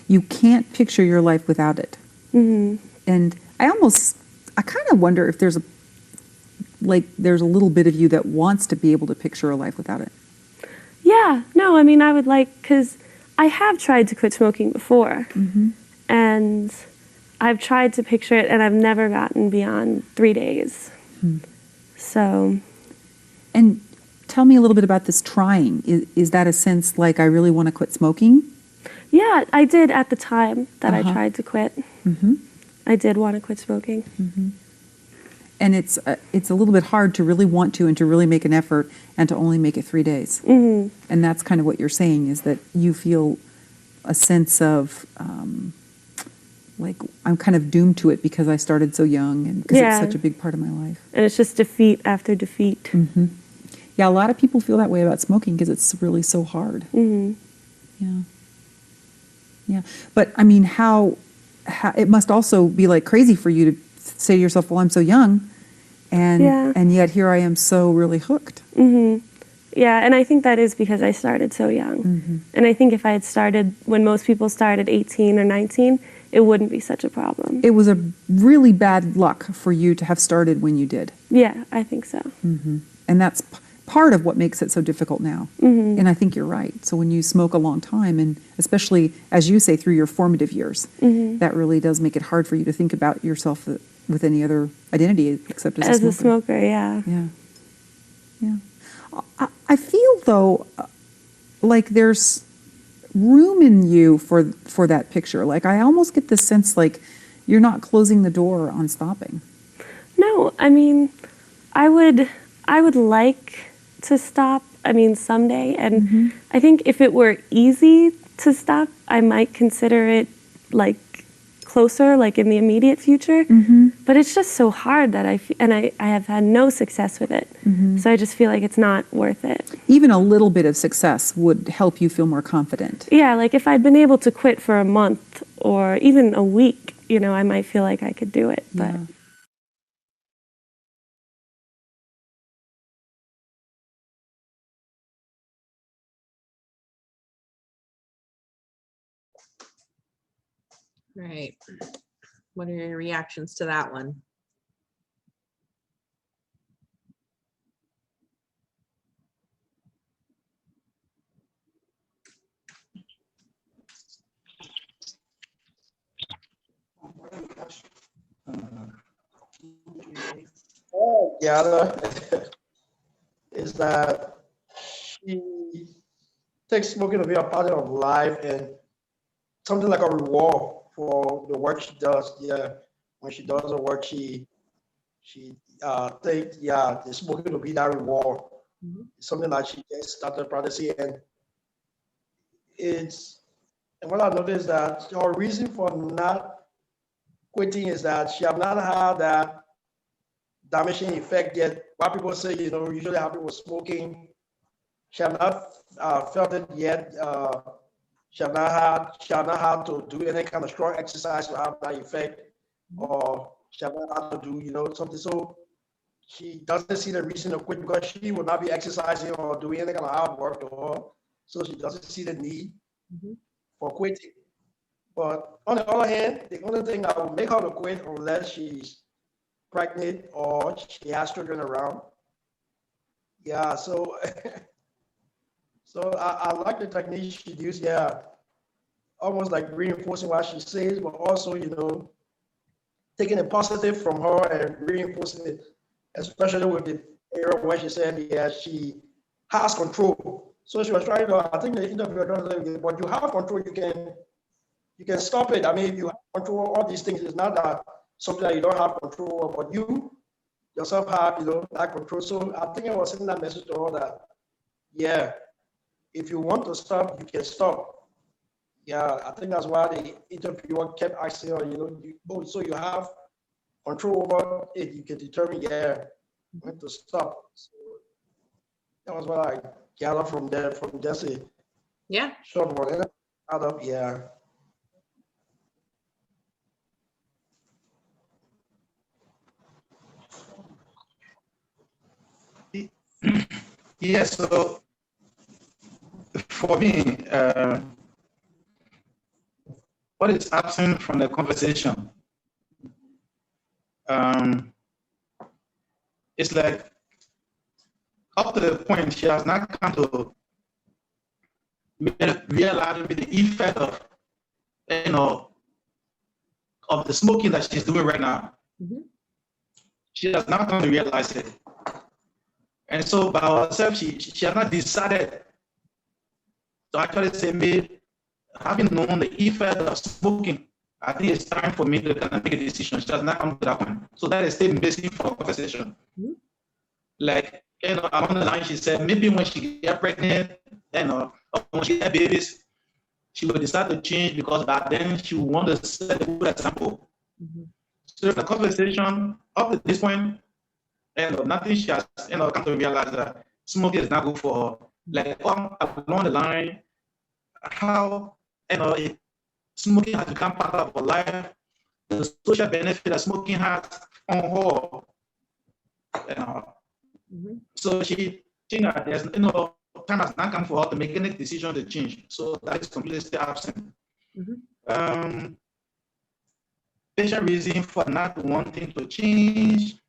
You can't picture your life without it. And I kind of wonder if there's a little bit of you that wants to be able to picture a life without it. Yeah, no, I mean, I would like, because I have tried to quit smoking before. And I've tried to picture it, and I've never gotten beyond 3 days. So. And tell me a little bit about this trying. Is that a sense like I really want to quit smoking? Yeah, I did at the time that I tried to quit. I did want to quit smoking. And it's a little bit hard to really want to and to really make an effort and to only make it 3 days. And that's kind of what you're saying is that you feel a sense of like I'm kind of doomed to it because I started so young and because Yeah. it's such a big part of my life. And it's just defeat after defeat. Yeah, a lot of people feel that way about smoking because it's really so hard. Yeah. Yeah. But I mean, how it must also be like crazy for you to say to yourself, well, I'm so young, and Yeah. and yet here I am so really hooked. Yeah, and I think that is because I started so young. And I think if I had started when most people start at 18 or 19, it wouldn't be such a problem. It was a really bad luck for you to have started when you did. Yeah, I think so. And that's part of what makes it so difficult now. And I think you're right. So when you smoke a long time, and especially, as you say, through your formative years, that really does make it hard for you to think about yourself with any other identity except as a smoker. Yeah. Yeah. Yeah. I feel, though, like there's room in you for that picture. Like, I almost get the sense like you're not closing the door on stopping. No, I mean, I would like to stop, I mean, someday. And I think if it were easy to stop, I might consider it like closer, like in the immediate future. But it's just so hard that I have had no success with it. So I just feel like it's not worth it. Even a little bit of success would help you feel more confident. Yeah, like if I'd been able to quit for a month or even a week, you know, I might feel like I could do it. But Yeah. Right. What are your reactions to that one? Gather is that she takes smoking to be a part of life and something like a reward for the work she does. Yeah, when she does the work, she think the smoking will be that reward. It's something that she just started practicing, and what I noticed that her reason for not quitting is that she have not had that damaging effect yet. What people say, you know, usually happen with smoking. She have not felt it yet. She have not had to do any kind of strong exercise to have that effect, or she have not had to do, you know, something. So she doesn't see the reason to quit because she will not be exercising or doing any kind of hard work to her. So she doesn't see the need for quitting. But on the other hand, the only thing that will make her to quit unless she's pregnant or she has children around. Yeah, so so I like the technique she used. Yeah, almost like reinforcing what she says, but also, you know, taking the positive from her and reinforcing it, especially with the area where she said, yeah, she has control. So she was trying to, I think the interviewer doesn't say, but you have control, you can stop it. I mean, you have control all these things. It's not that something that you don't have control of, but you yourself have, you know, that control. So I think I was sending that message to her that, yeah, if you want to stop, you can stop. Yeah, I think that's why the interviewer kept asking her, you know, so you have control over it, you can determine, yeah, when to stop. So that was what I gathered from there, from just a short one. And out of, yeah. Yes, so for me, what is absent from the conversation? It's like up to the point she has not come to realize the effect of, you know, of the smoking that she's doing right now. She has not come to realize it. And so by herself, she has not decided to actually say, me, having known the effect of smoking, I think it's time for me to kind of make a decision. She has not come to that one. So that is still missing for conversation. Like, you know, along the line, she said, maybe when she get pregnant, you know, or when she get babies, she will decide to change because back then she want to set a good example. So the conversation up to this point, and nothing she has come to realize that smoking is not good for her. Like along the line, how smoking has become part of her life, the social benefit that smoking has on her. So she think that there's time has not come for her to make any decision to change. So that is completely still absent. Patient reason for not wanting to change,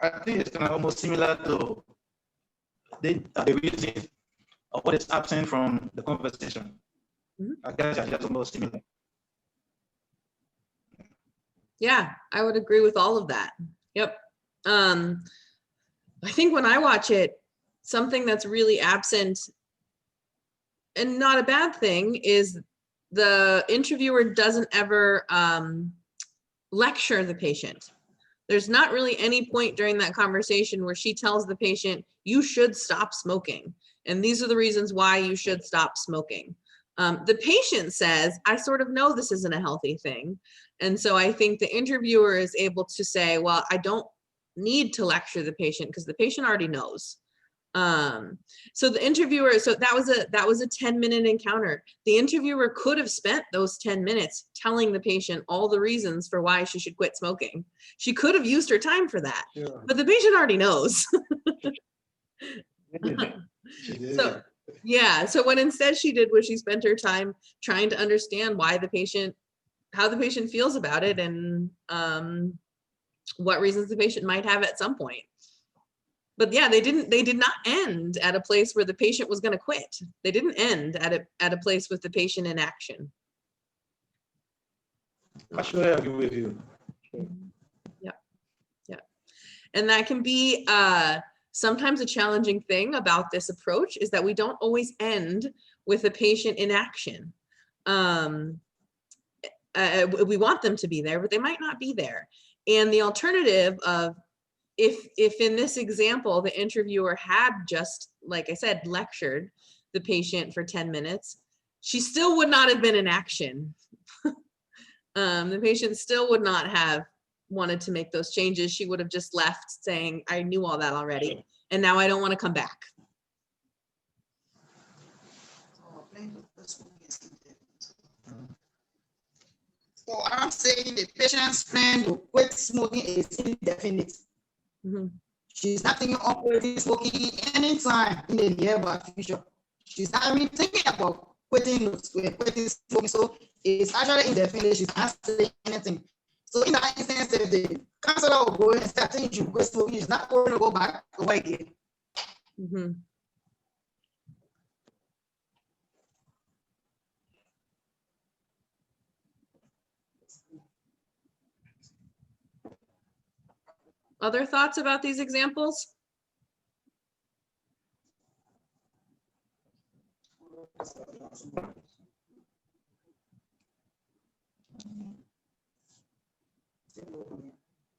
I think it's kind of almost similar to the reason of what is absent from the conversation. I guess it's just almost similar. Yeah, I would agree with all of that. Yep. I think when I watch it, something that's really absent and not a bad thing is the interviewer doesn't ever lecture the patient. There's not really any point during that conversation where she tells the patient, you should stop smoking. And these are the reasons why you should stop smoking. The patient says, I sort of know this isn't a healthy thing. And so I think the interviewer is able to say, well, I don't need to lecture the patient because the patient already knows. So the interviewer, so that was a 10-minute encounter. The interviewer could have spent those 10 minutes telling the patient all the reasons for why she should quit smoking. She could have used her time for that, but the patient already knows. So yeah, so what instead she did was she spent her time trying to understand why how the patient feels about it, and what reasons the patient might have at some point. But yeah, they did not end at a place where the patient was going to quit. They didn't end at a place with the patient in action. I should agree with you. Yeah. And that can be sometimes a challenging thing about this approach is that we don't always end with a patient in action. We want them to be there, but they might not be there. And the alternative of if in this example, the interviewer had just, like I said, lectured the patient for 10 minutes, she still would not have been in action. The patient still would not have wanted to make those changes. She would have just left saying, I knew all that already, and now I don't want to come back. So I'm saying the patient's plan to quit smoking is indefinite. She's not thinking of quitting smoking anytime in the nearby future. She's not even thinking about quitting smoking. So it's actually indefinite. She's not saying anything. So in that instance, if the counselor will go and start thinking you quit smoking, she's not going to go back to work again. Other thoughts about these examples?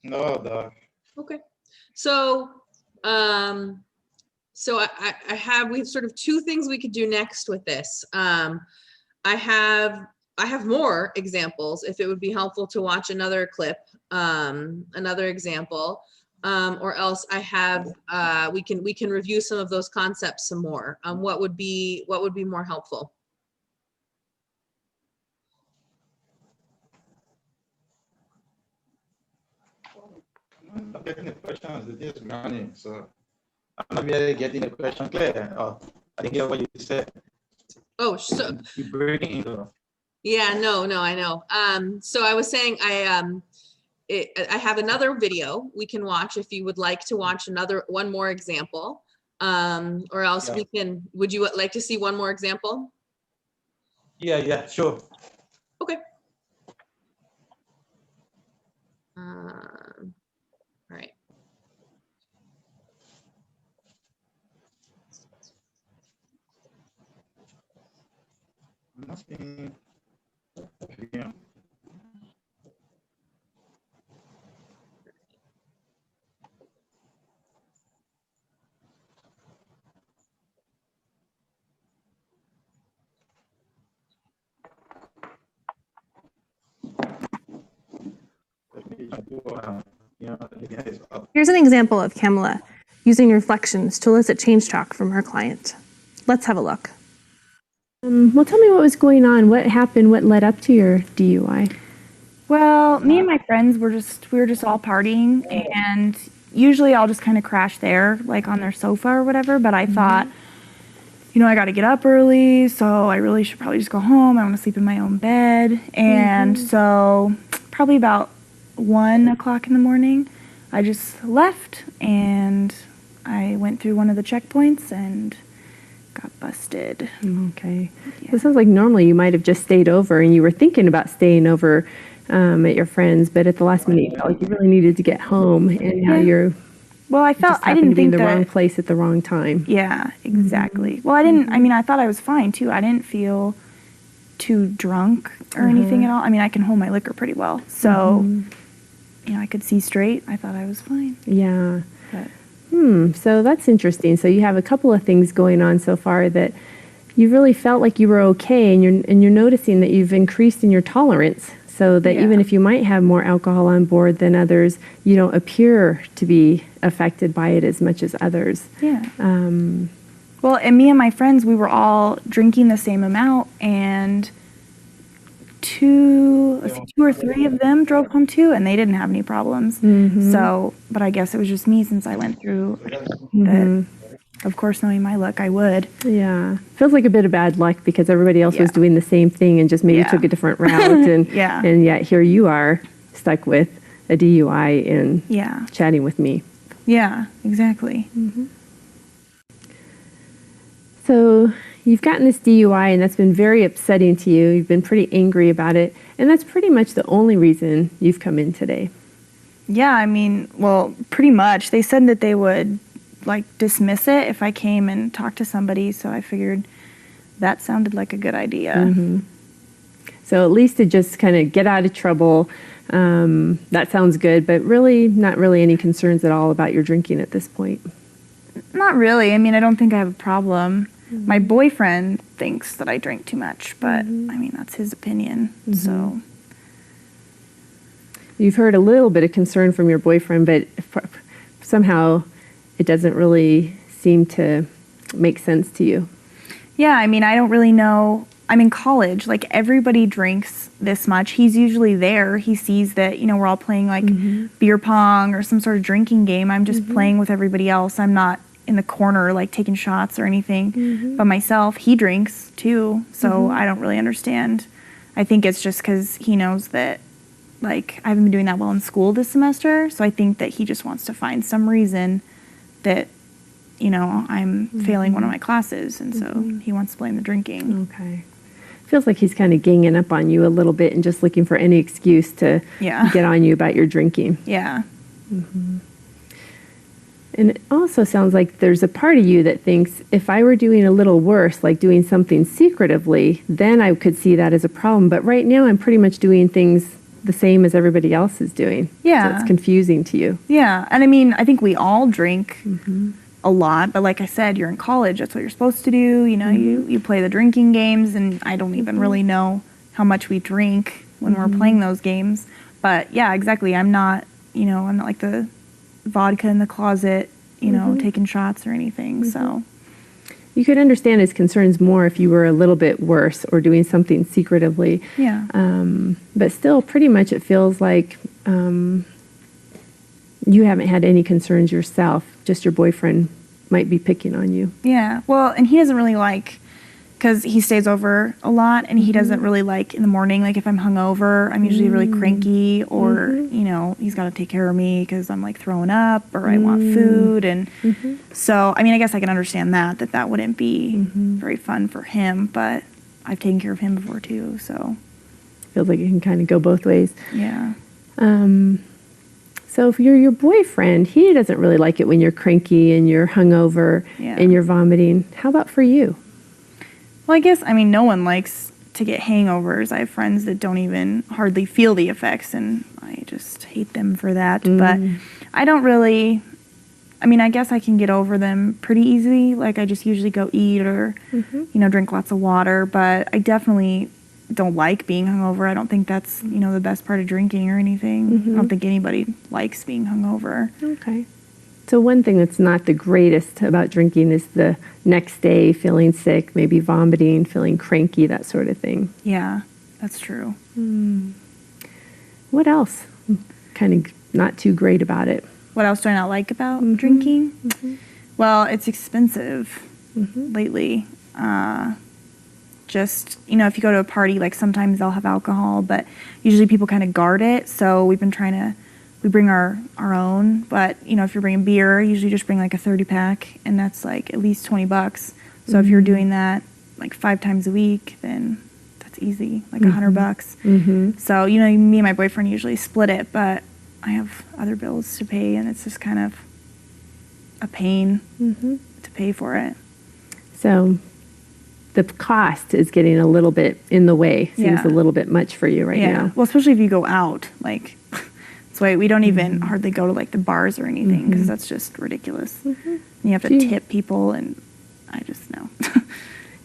No, Okay. So, we have sort of two things we could do next with this. I have more examples if it would be helpful to watch another clip, another example, or else we can review some of those concepts some more. What would be more helpful? I'm not getting the questions this morning, so I'm not really getting the question clear. Oh, I didn't get what you said. Oh, so You're breaking into. yeah, no, I know. So I was saying I have another video we can watch if you would like to watch one more example, or else we can. Would you like to see one more example? Yeah, sure. Okay. All right. Nothing. Yeah. Here's an example of Kamala using reflections to elicit change talk from her client. Let's have a look. Well, tell me what was going on. What happened? What led up to your DUI? Well, me and my friends we were just all partying, and usually I'll just kind of crash there, like on their sofa or whatever. But I thought, I got to get up early, so I really should probably just go home. I want to sleep in my own bed. And so probably about 1 o'clock in the morning, I just left and I went through one of the checkpoints and got busted. Okay. Yeah. So it sounds like normally you might have just stayed over and you were thinking about staying over at your friend's, but at the last minute you felt like you really needed to get home, and now you're I didn't be in think the that, wrong place at the wrong time. Yeah, exactly. Well, I thought I was fine too. I didn't feel too drunk or anything at all. I mean, I can hold my liquor pretty well. So, I could see straight. I thought I was fine. Yeah. But. So that's interesting. So you have a couple of things going on so far that you really felt like you were okay, and you're noticing that you've increased in your tolerance, so that even if you might have more alcohol on board than others, you don't appear to be affected by it as much as others. Yeah. Well, and me and my friends, we were all drinking the same amount, and two or three of them drove home too, and they didn't have any problems. So, but I guess it was just me, since I went through that. Of course, knowing my luck, I would. Yeah. Feels like a bit of bad luck, because everybody else was doing the same thing and just maybe took a different route. And, and yet here you are stuck with a DUI and chatting with me. Yeah, exactly. So you've gotten this DUI, and that's been very upsetting to you. You've been pretty angry about it. And that's pretty much the only reason you've come in today. Yeah, I mean, well, pretty much. They said that they would dismiss it if I came and talked to somebody, so I figured that sounded like a good idea. So at least to just kind of get out of trouble, that sounds good, but really not really any concerns at all about your drinking at this point. Not really. I mean, I don't think I have a problem. My boyfriend thinks that I drink too much, but I mean, that's his opinion. So you've heard a little bit of concern from your boyfriend, but somehow it doesn't really seem to make sense to you. Yeah, I mean, I don't really know. I'm in college. Everybody drinks this much. He's usually there. He sees that, we're all playing beer pong or some sort of drinking game. I'm just playing with everybody else. I'm not in the corner, taking shots or anything. But myself, he drinks too. So I don't really understand. I think it's just because he knows that, I haven't been doing that well in school this semester. So I think that he just wants to find some reason that, I'm failing one of my classes, and so he wants to blame the drinking. Okay. Feels like he's kind of ganging up on you a little bit and just looking for any excuse to get on you about your drinking. Yeah. And it also sounds like there's a part of you that thinks, if I were doing a little worse, like doing something secretively, then I could see that as a problem. But right now I'm pretty much doing things the same as everybody else is doing. Yeah. So it's confusing to you. Yeah. And I mean, I think we all drink a lot, but like I said, you're in college. That's what you're supposed to do. You play the drinking games, and I don't even really know how much we drink when we're playing those games. But yeah, exactly. I'm not like the vodka in the closet, taking shots or anything. So you could understand his concerns more if you were a little bit worse or doing something secretively. Yeah. But still, pretty much it feels like you haven't had any concerns yourself. Just your boyfriend might be picking on you. Yeah. Well, and he doesn't really because he stays over a lot, and he doesn't really in the morning, if I'm hungover, I'm usually really cranky, or, he's got to take care of me because I'm throwing up, or I want food. And so, I mean, I guess I can understand that wouldn't be very fun for him, but I've taken care of him before too. So feels like it can kind of go both ways. Yeah. So if you're your boyfriend, he doesn't really like it when you're cranky and you're hungover and you're vomiting. How about for you? Well, I guess, no one likes to get hangovers. I have friends that don't even hardly feel the effects, and I just hate them for that. But I don't really, I guess I can get over them pretty easily. I just usually go eat or, drink lots of water. But I definitely don't like being hungover. I don't think that's, you know, the best part of drinking or anything. I don't think anybody likes being hungover. Okay. So one thing that's not the greatest about drinking is the next day feeling sick, maybe vomiting, feeling cranky, that sort of thing. Yeah, that's true. What else? Kind of not too great about it. What else do I not like about drinking? Well, it's expensive lately. Just, you know, if you go to a party, like sometimes they'll have alcohol, but usually people kind of guard it. So we bring our own, but you know, if you're bringing beer, usually just bring like a 30 pack and that's like at least $20. So if you're doing that like 5 times a week, then that's easy, like $100. So, you know, me and my boyfriend usually split it, but I have other bills to pay and it's just kind of a pain to pay for it. So the cost is getting a little bit in the way. Seems a little bit much for you right now. Well, especially if you go out, like, that's why we don't even hardly go to like the bars or anything because that's just ridiculous. And you have to tip people and I just know.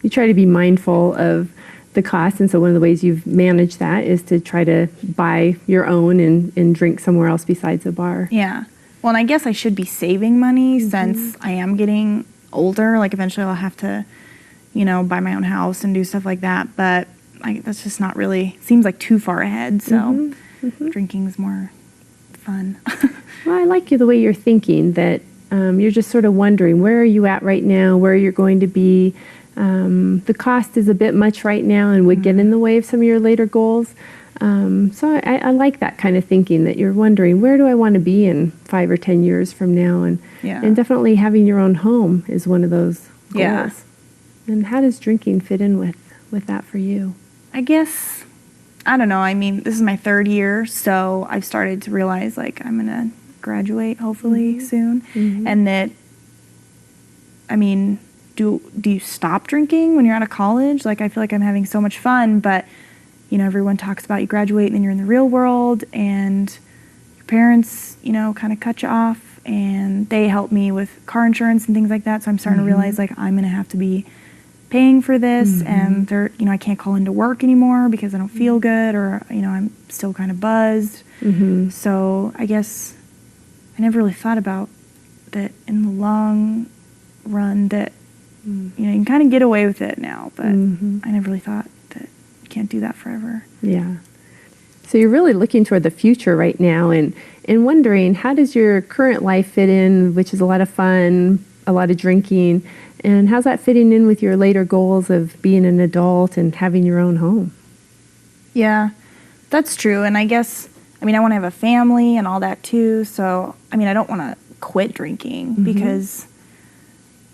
You try to be mindful of the cost, and so one of the ways you've managed that is to try to buy your own and drink somewhere else besides a bar. Yeah. Well, and I guess I should be saving money since I am getting older. Like eventually I'll have to, you know, buy my own house and do stuff like that. But that's just not really, seems like too far ahead. So drinking's more fun. Well, I like the way you're thinking that you're just sort of wondering, where are you at right now, where you're going to be. The cost is a bit much right now and would get in the way of some of your later goals. So I like that kind of thinking, that you're wondering, where do I want to be in 5 or 10 years from now? And definitely having your own home is one of those goals. Yeah. And how does drinking fit in with that for you? I guess, I don't know. I mean, this is my 3rd year, so I've started to realize like I'm going to graduate hopefully soon. And that, I mean, do you stop drinking when you're out of college? Like, I feel like I'm having so much fun, but you know, everyone talks about you graduate and then you're in the real world and your parents, you know, kind of cut you off and they help me with car insurance and things like that. So I'm starting to realize like I'm going to have to be paying for this and they're, you know, I can't call into work anymore because I don't feel good or, you know, I'm still kind of buzzed. So I guess I never really thought about that in the long run that, you know, you can kind of get away with it now, but I never really thought that you can't do that forever. Yeah. So you're really looking toward the future right now and wondering, how does your current life fit in, which is a lot of fun, a lot of drinking, and how's that fitting in with your later goals of being an adult and having your own home? Yeah, that's true. And I guess, I mean, I want to have a family and all that too. So, I mean, I don't want to quit drinking because,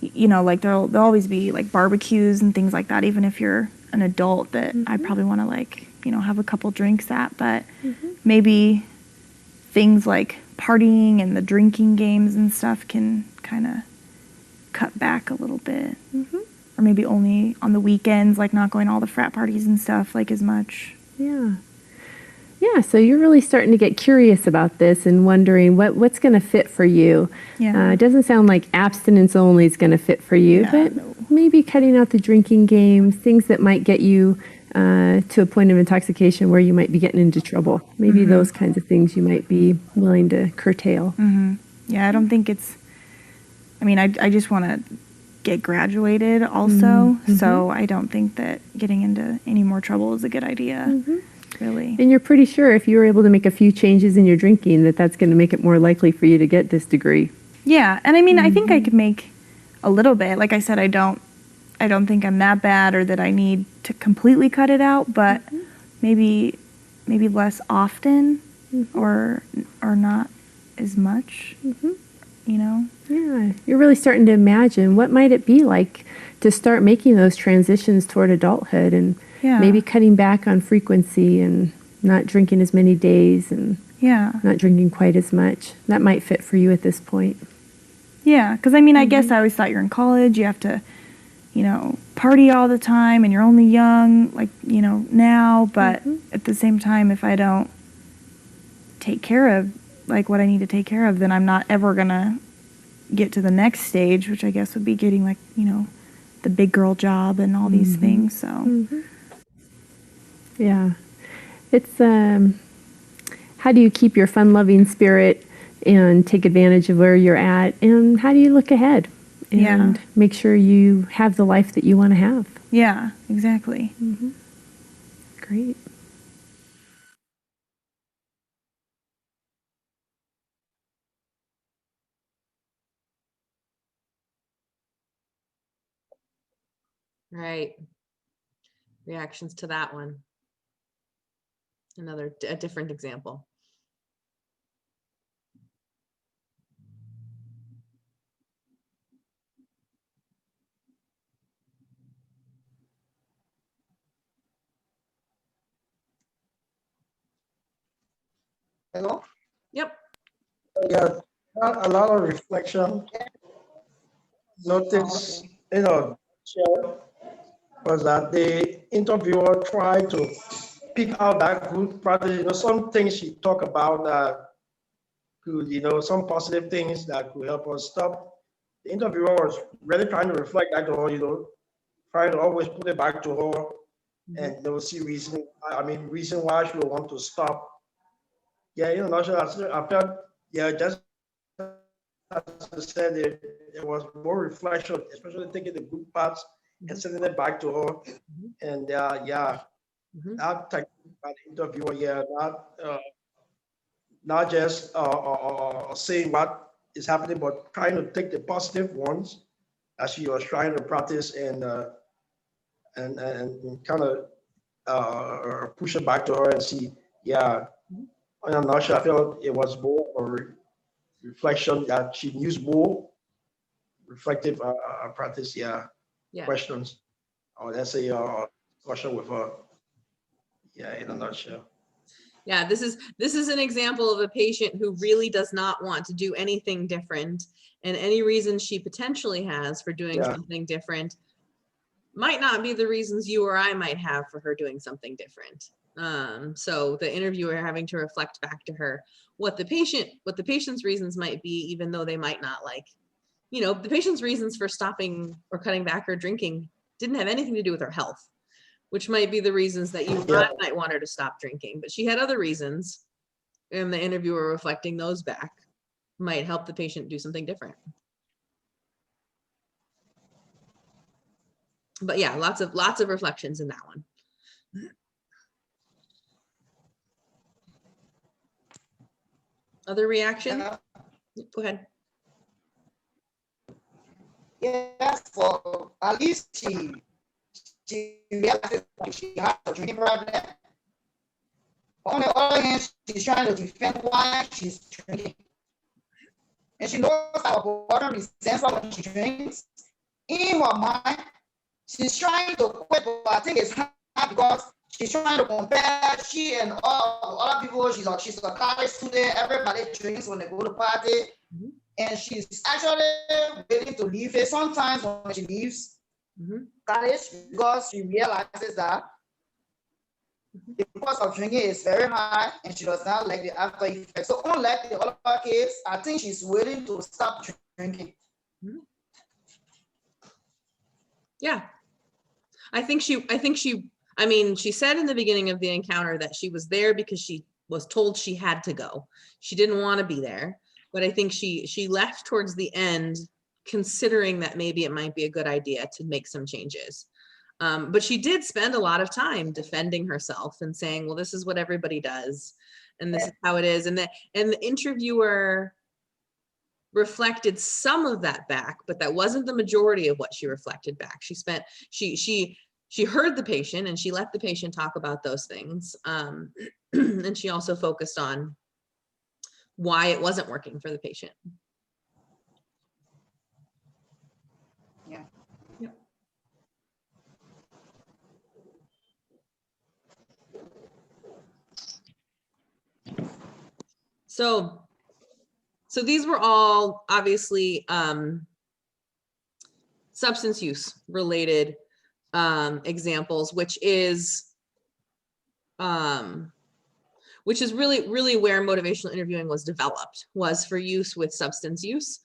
you know, like there'll always be like barbecues and things like that, even if you're an adult, that I probably want to like, you know, have a couple drinks at, but maybe things like partying and the drinking games and stuff can kind of cut back a little bit. Or maybe only on the weekends, like not going to all the frat parties and stuff like as much. Yeah, so you're really starting to get curious about this and wondering what's going to fit for you. It doesn't sound like abstinence only is going to fit for you, but maybe cutting out the drinking games, things that might get you to a point of intoxication where you might be getting into trouble. Maybe those kinds of things you might be willing to curtail. Yeah, I don't think it's, I mean, I just want to get graduated also, so I don't think that getting into any more trouble is a good idea. Really. And you're pretty sure if you were able to make a few changes in your drinking that's going to make it more likely for you to get this degree. Yeah, and I mean, I think I could make a little bit. Like I said, I don't think I'm that bad or that I need to completely cut it out, but maybe less often or not as much. You know? Yeah, you're really starting to imagine what might it be like to start making those transitions toward adulthood and maybe cutting back on frequency and not drinking as many days and not drinking quite as much. That might fit for you at this point. Yeah, because I mean, I guess I always thought you're in college, you have to, you know, party all the time and you're only young, like, you know, now, but at the same time, if I don't take care of like what I need to take care of, then I'm not ever gonna get to the next stage, which I guess would be getting like, you know, the big girl job and all these things. So Yeah. It's how do you keep your fun-loving spirit and take advantage of where you're at, and how do you look ahead and make sure you have the life that you want to have? Yeah, exactly. Great. Right. Reactions to that one. A different example. Hello? Yep. Yeah, a lot of reflection. Notice, was that the interviewer tried to pick out that good practice. Some things she talked about that could, some positive things that could help us stop. The interviewer was really trying to reflect back to her, trying to always put it back to her and see reason why she would want to stop. Yeah, not sure. I felt, just as I said, there was more reflection, especially taking the good parts and sending it back to her. And not technique by the interviewer, not just saying what is happening, but trying to take the positive ones that she was trying to practice and kind of push it back to her and see, I'm not sure. I felt it was more or reflection that she used more reflective practice, questions. Or let's say question with her. Yeah, in a nutshell. Yeah, this is an example of a patient who really does not want to do anything different, and any reason she potentially has for doing something different might not be the reasons you or I might have for her doing something different. So the interviewer having to reflect back to her what the patient's reasons might be, even though they might not like, the patient's reasons for stopping or cutting back or drinking didn't have anything to do with her health, which might be the reasons that you might want her to stop drinking, but she had other reasons, and the interviewer reflecting those back might help the patient do something different. But yeah, lots of reflections in that one. Other reaction? Go ahead. Yes, for at least she realized that she had a drinking problem. On the other hand, she's trying to defend why she's drinking. And she knows that her body resents her when she drinks. In her mind, she's trying to quit, but I think it's hard because she's trying to compare she and all other people. She's a college student. Everybody drinks when they go to party. And she's actually willing to leave it sometimes when she leaves college because she realizes that the cost of drinking is very high and she does not like the after effects. So unlike the other case, I think she's willing to stop drinking. Yeah. She said in the beginning of the encounter that she was there because she was told she had to go. She didn't want to be there, but I think she left towards the end considering that maybe it might be a good idea to make some changes. But she did spend a lot of time defending herself and saying, well, this is what everybody does, and this is how it is. And the interviewer reflected some of that back, but that wasn't the majority of what she reflected back. She heard the patient and she let the patient talk about those things. And she also focused on why it wasn't working for the patient. Yeah. Yep. So these were all obviously substance use related examples, which is really where motivational interviewing was developed, was for use with substance use.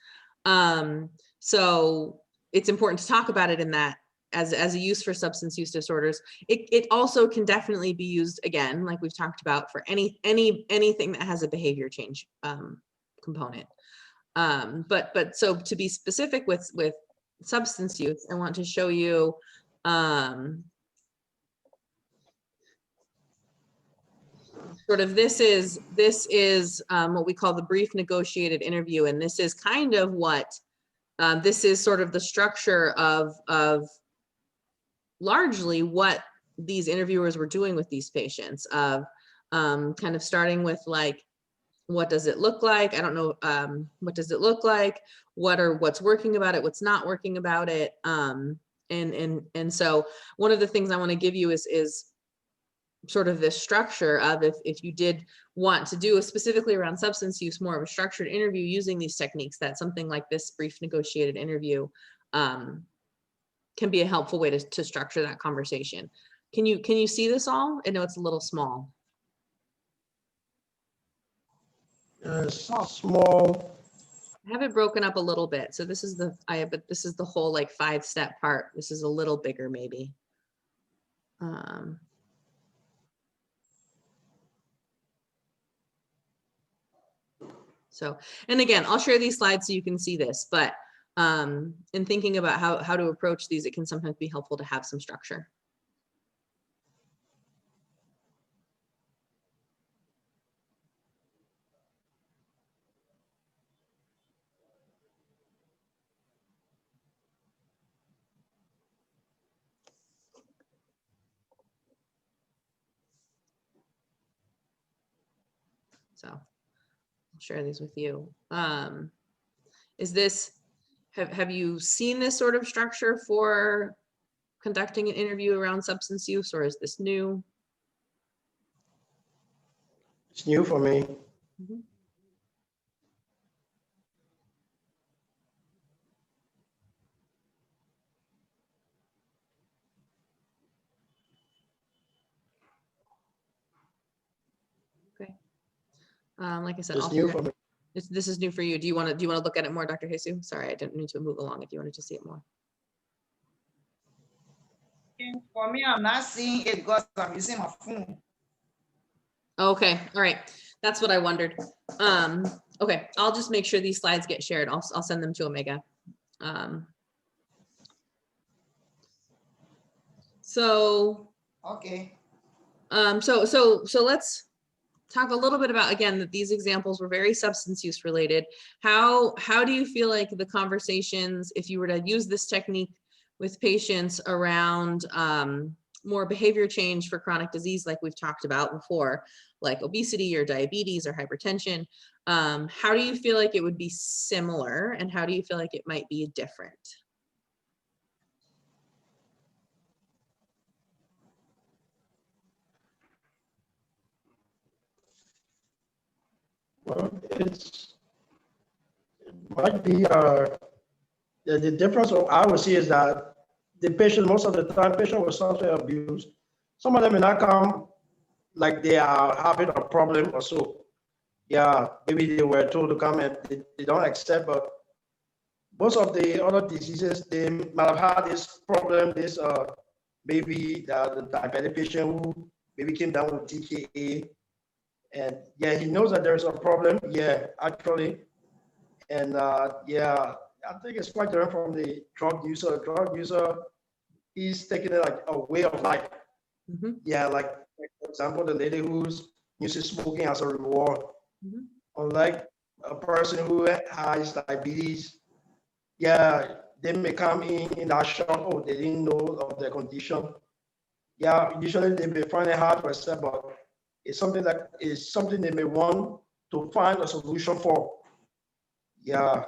So it's important to talk about it in that as a use for substance use disorders. It also can definitely be used, again, like we've talked about, for anything that has a behavior change component. But so to be specific with substance use, I want to show you sort of this is what we call the brief negotiated interview, and this is kind of what this is sort of the structure of largely what these interviewers were doing with these patients, of kind of starting with like, what does it look like? I don't know. What does it look like? What's working about it? What's not working about it? And so one of the things I want to give you is sort of this structure of, if you did want to do specifically around substance use, more of a structured interview using these techniques, that something like this brief negotiated interview can be a helpful way to structure that conversation. Can you see this all? I know it's a little small. It's small. I have it broken up a little bit. So this is but this is the whole like 5-step part. This is a little bigger maybe. So, and again, I'll share these slides so you can see this, but in thinking about how to approach these, it can sometimes be helpful to have some structure. So I'll share these with you. Have you seen this sort of structure for conducting an interview around substance use, or is this new? It's new for me. Mm-hmm. Okay. Like I said, It's new for me. This is new for you. Do you want to look at it more, Dr. Jesus? Sorry, I didn't mean to move along if you wanted to see it more. For me, I'm not seeing it because I'm using my phone. Okay, all right. That's what I wondered. Okay, I'll just make sure these slides get shared. I'll send them to Omega. So Okay. So let's talk a little bit about, again, that these examples were very substance use related. How do you feel like the conversations, if you were to use this technique with patients around more behavior change for chronic disease, like we've talked about before, like obesity or diabetes or hypertension, how do you feel like it would be similar, and how do you feel like it might be different? Well, it might be the difference I would see is that the patient, most of the time, patient with substance abuse, some of them may not come like they are having a problem or so. Yeah, maybe they were told to come and they don't accept, but most of the other diseases, they might have had this problem, this maybe the diabetic patient who maybe came down with DKA, and yeah, he knows that there's a problem, yeah, actually, and yeah, I think it's quite different from the drug user. Drug user, he's taking it like a way of life. Mm-hmm. Yeah, like for example, the lady who's using smoking as a reward. Mm-hmm. Unlike a person who has diabetes, yeah, they may come in that shock, oh, they didn't know of their condition. Yeah, usually they may find it hard to accept, but it's something that is something they may want to find a solution for. Yeah,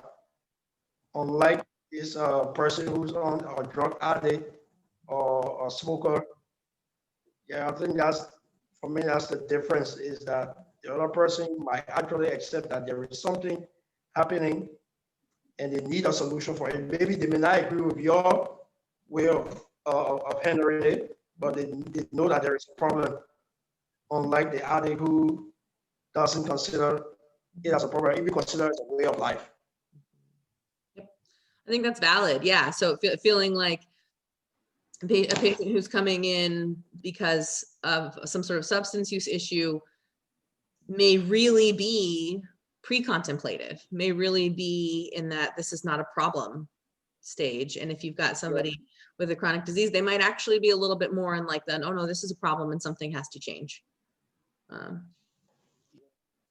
unlike this person who's on a drug addict or a smoker. Yeah, I think that's, for me, that's the difference, is that the other person might actually accept that there is something happening and they need a solution for it. Maybe they may not agree with your way of handling it, but they know that there is a problem. Unlike the addict who doesn't consider it as a problem, even consider it a way of life. I think that's valid. Yeah. So feeling like a patient who's coming in because of some sort of substance use issue may really be pre-contemplative, may really be in that this is not a problem stage. And if you've got somebody with a chronic disease, they might actually be a little bit more in like that, oh no, this is a problem and something has to change.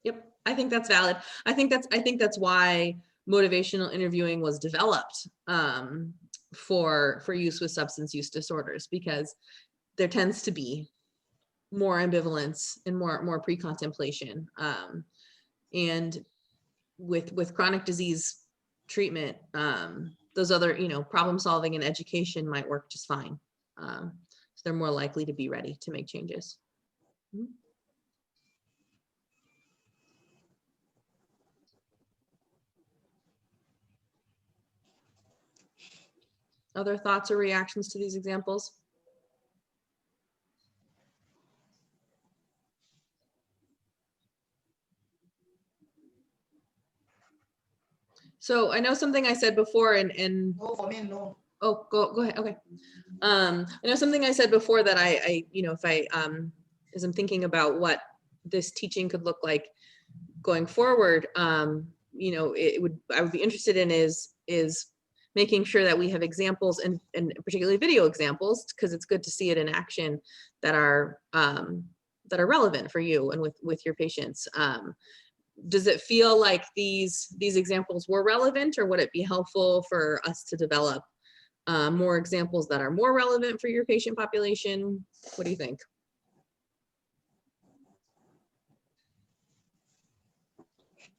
Yep, I think that's valid. I think that's why motivational interviewing was developed for use with substance use disorders, because there tends to be more ambivalence and more pre-contemplation. And with chronic disease treatment, those other, problem solving and education might work just fine. So they're more likely to be ready to make changes. Mm-hmm. Other thoughts or reactions to these examples? So I know something I said before, and No, for me, no. Oh, go ahead. Okay. I know something I said before that I if I as I'm thinking about what this teaching could look like going forward, I would be interested in is making sure that we have examples and particularly video examples, because it's good to see it in action, that are relevant for you and with your patients. Does it feel like these examples were relevant, or would it be helpful for us to develop more examples that are more relevant for your patient population? What do you think?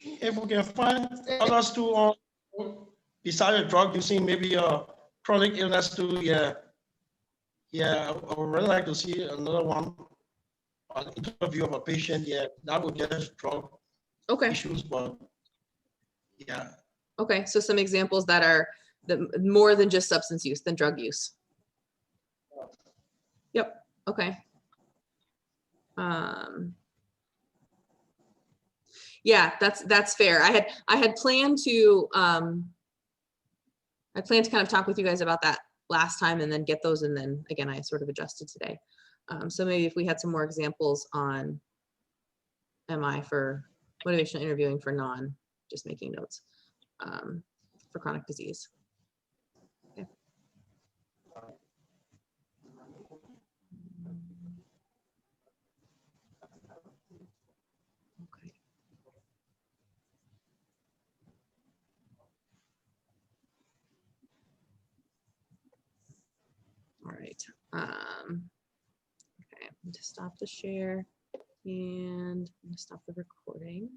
If we can find others to, besides the drug using, maybe a chronic illness too, yeah, I would really like to see another one, an interview of a patient, yeah, that would just drug issues, but yeah. Okay, so some examples that are more than just substance use, than drug use. Yep, okay. Yeah, that's fair. I had planned to kind of talk with you guys about that last time and then get those, and then again I sort of adjusted today. So maybe if we had some more examples on MI for motivational interviewing for just making notes for chronic disease. Okay. Okay. All right. Okay, I'm going to stop the share and I'm going to stop the recording.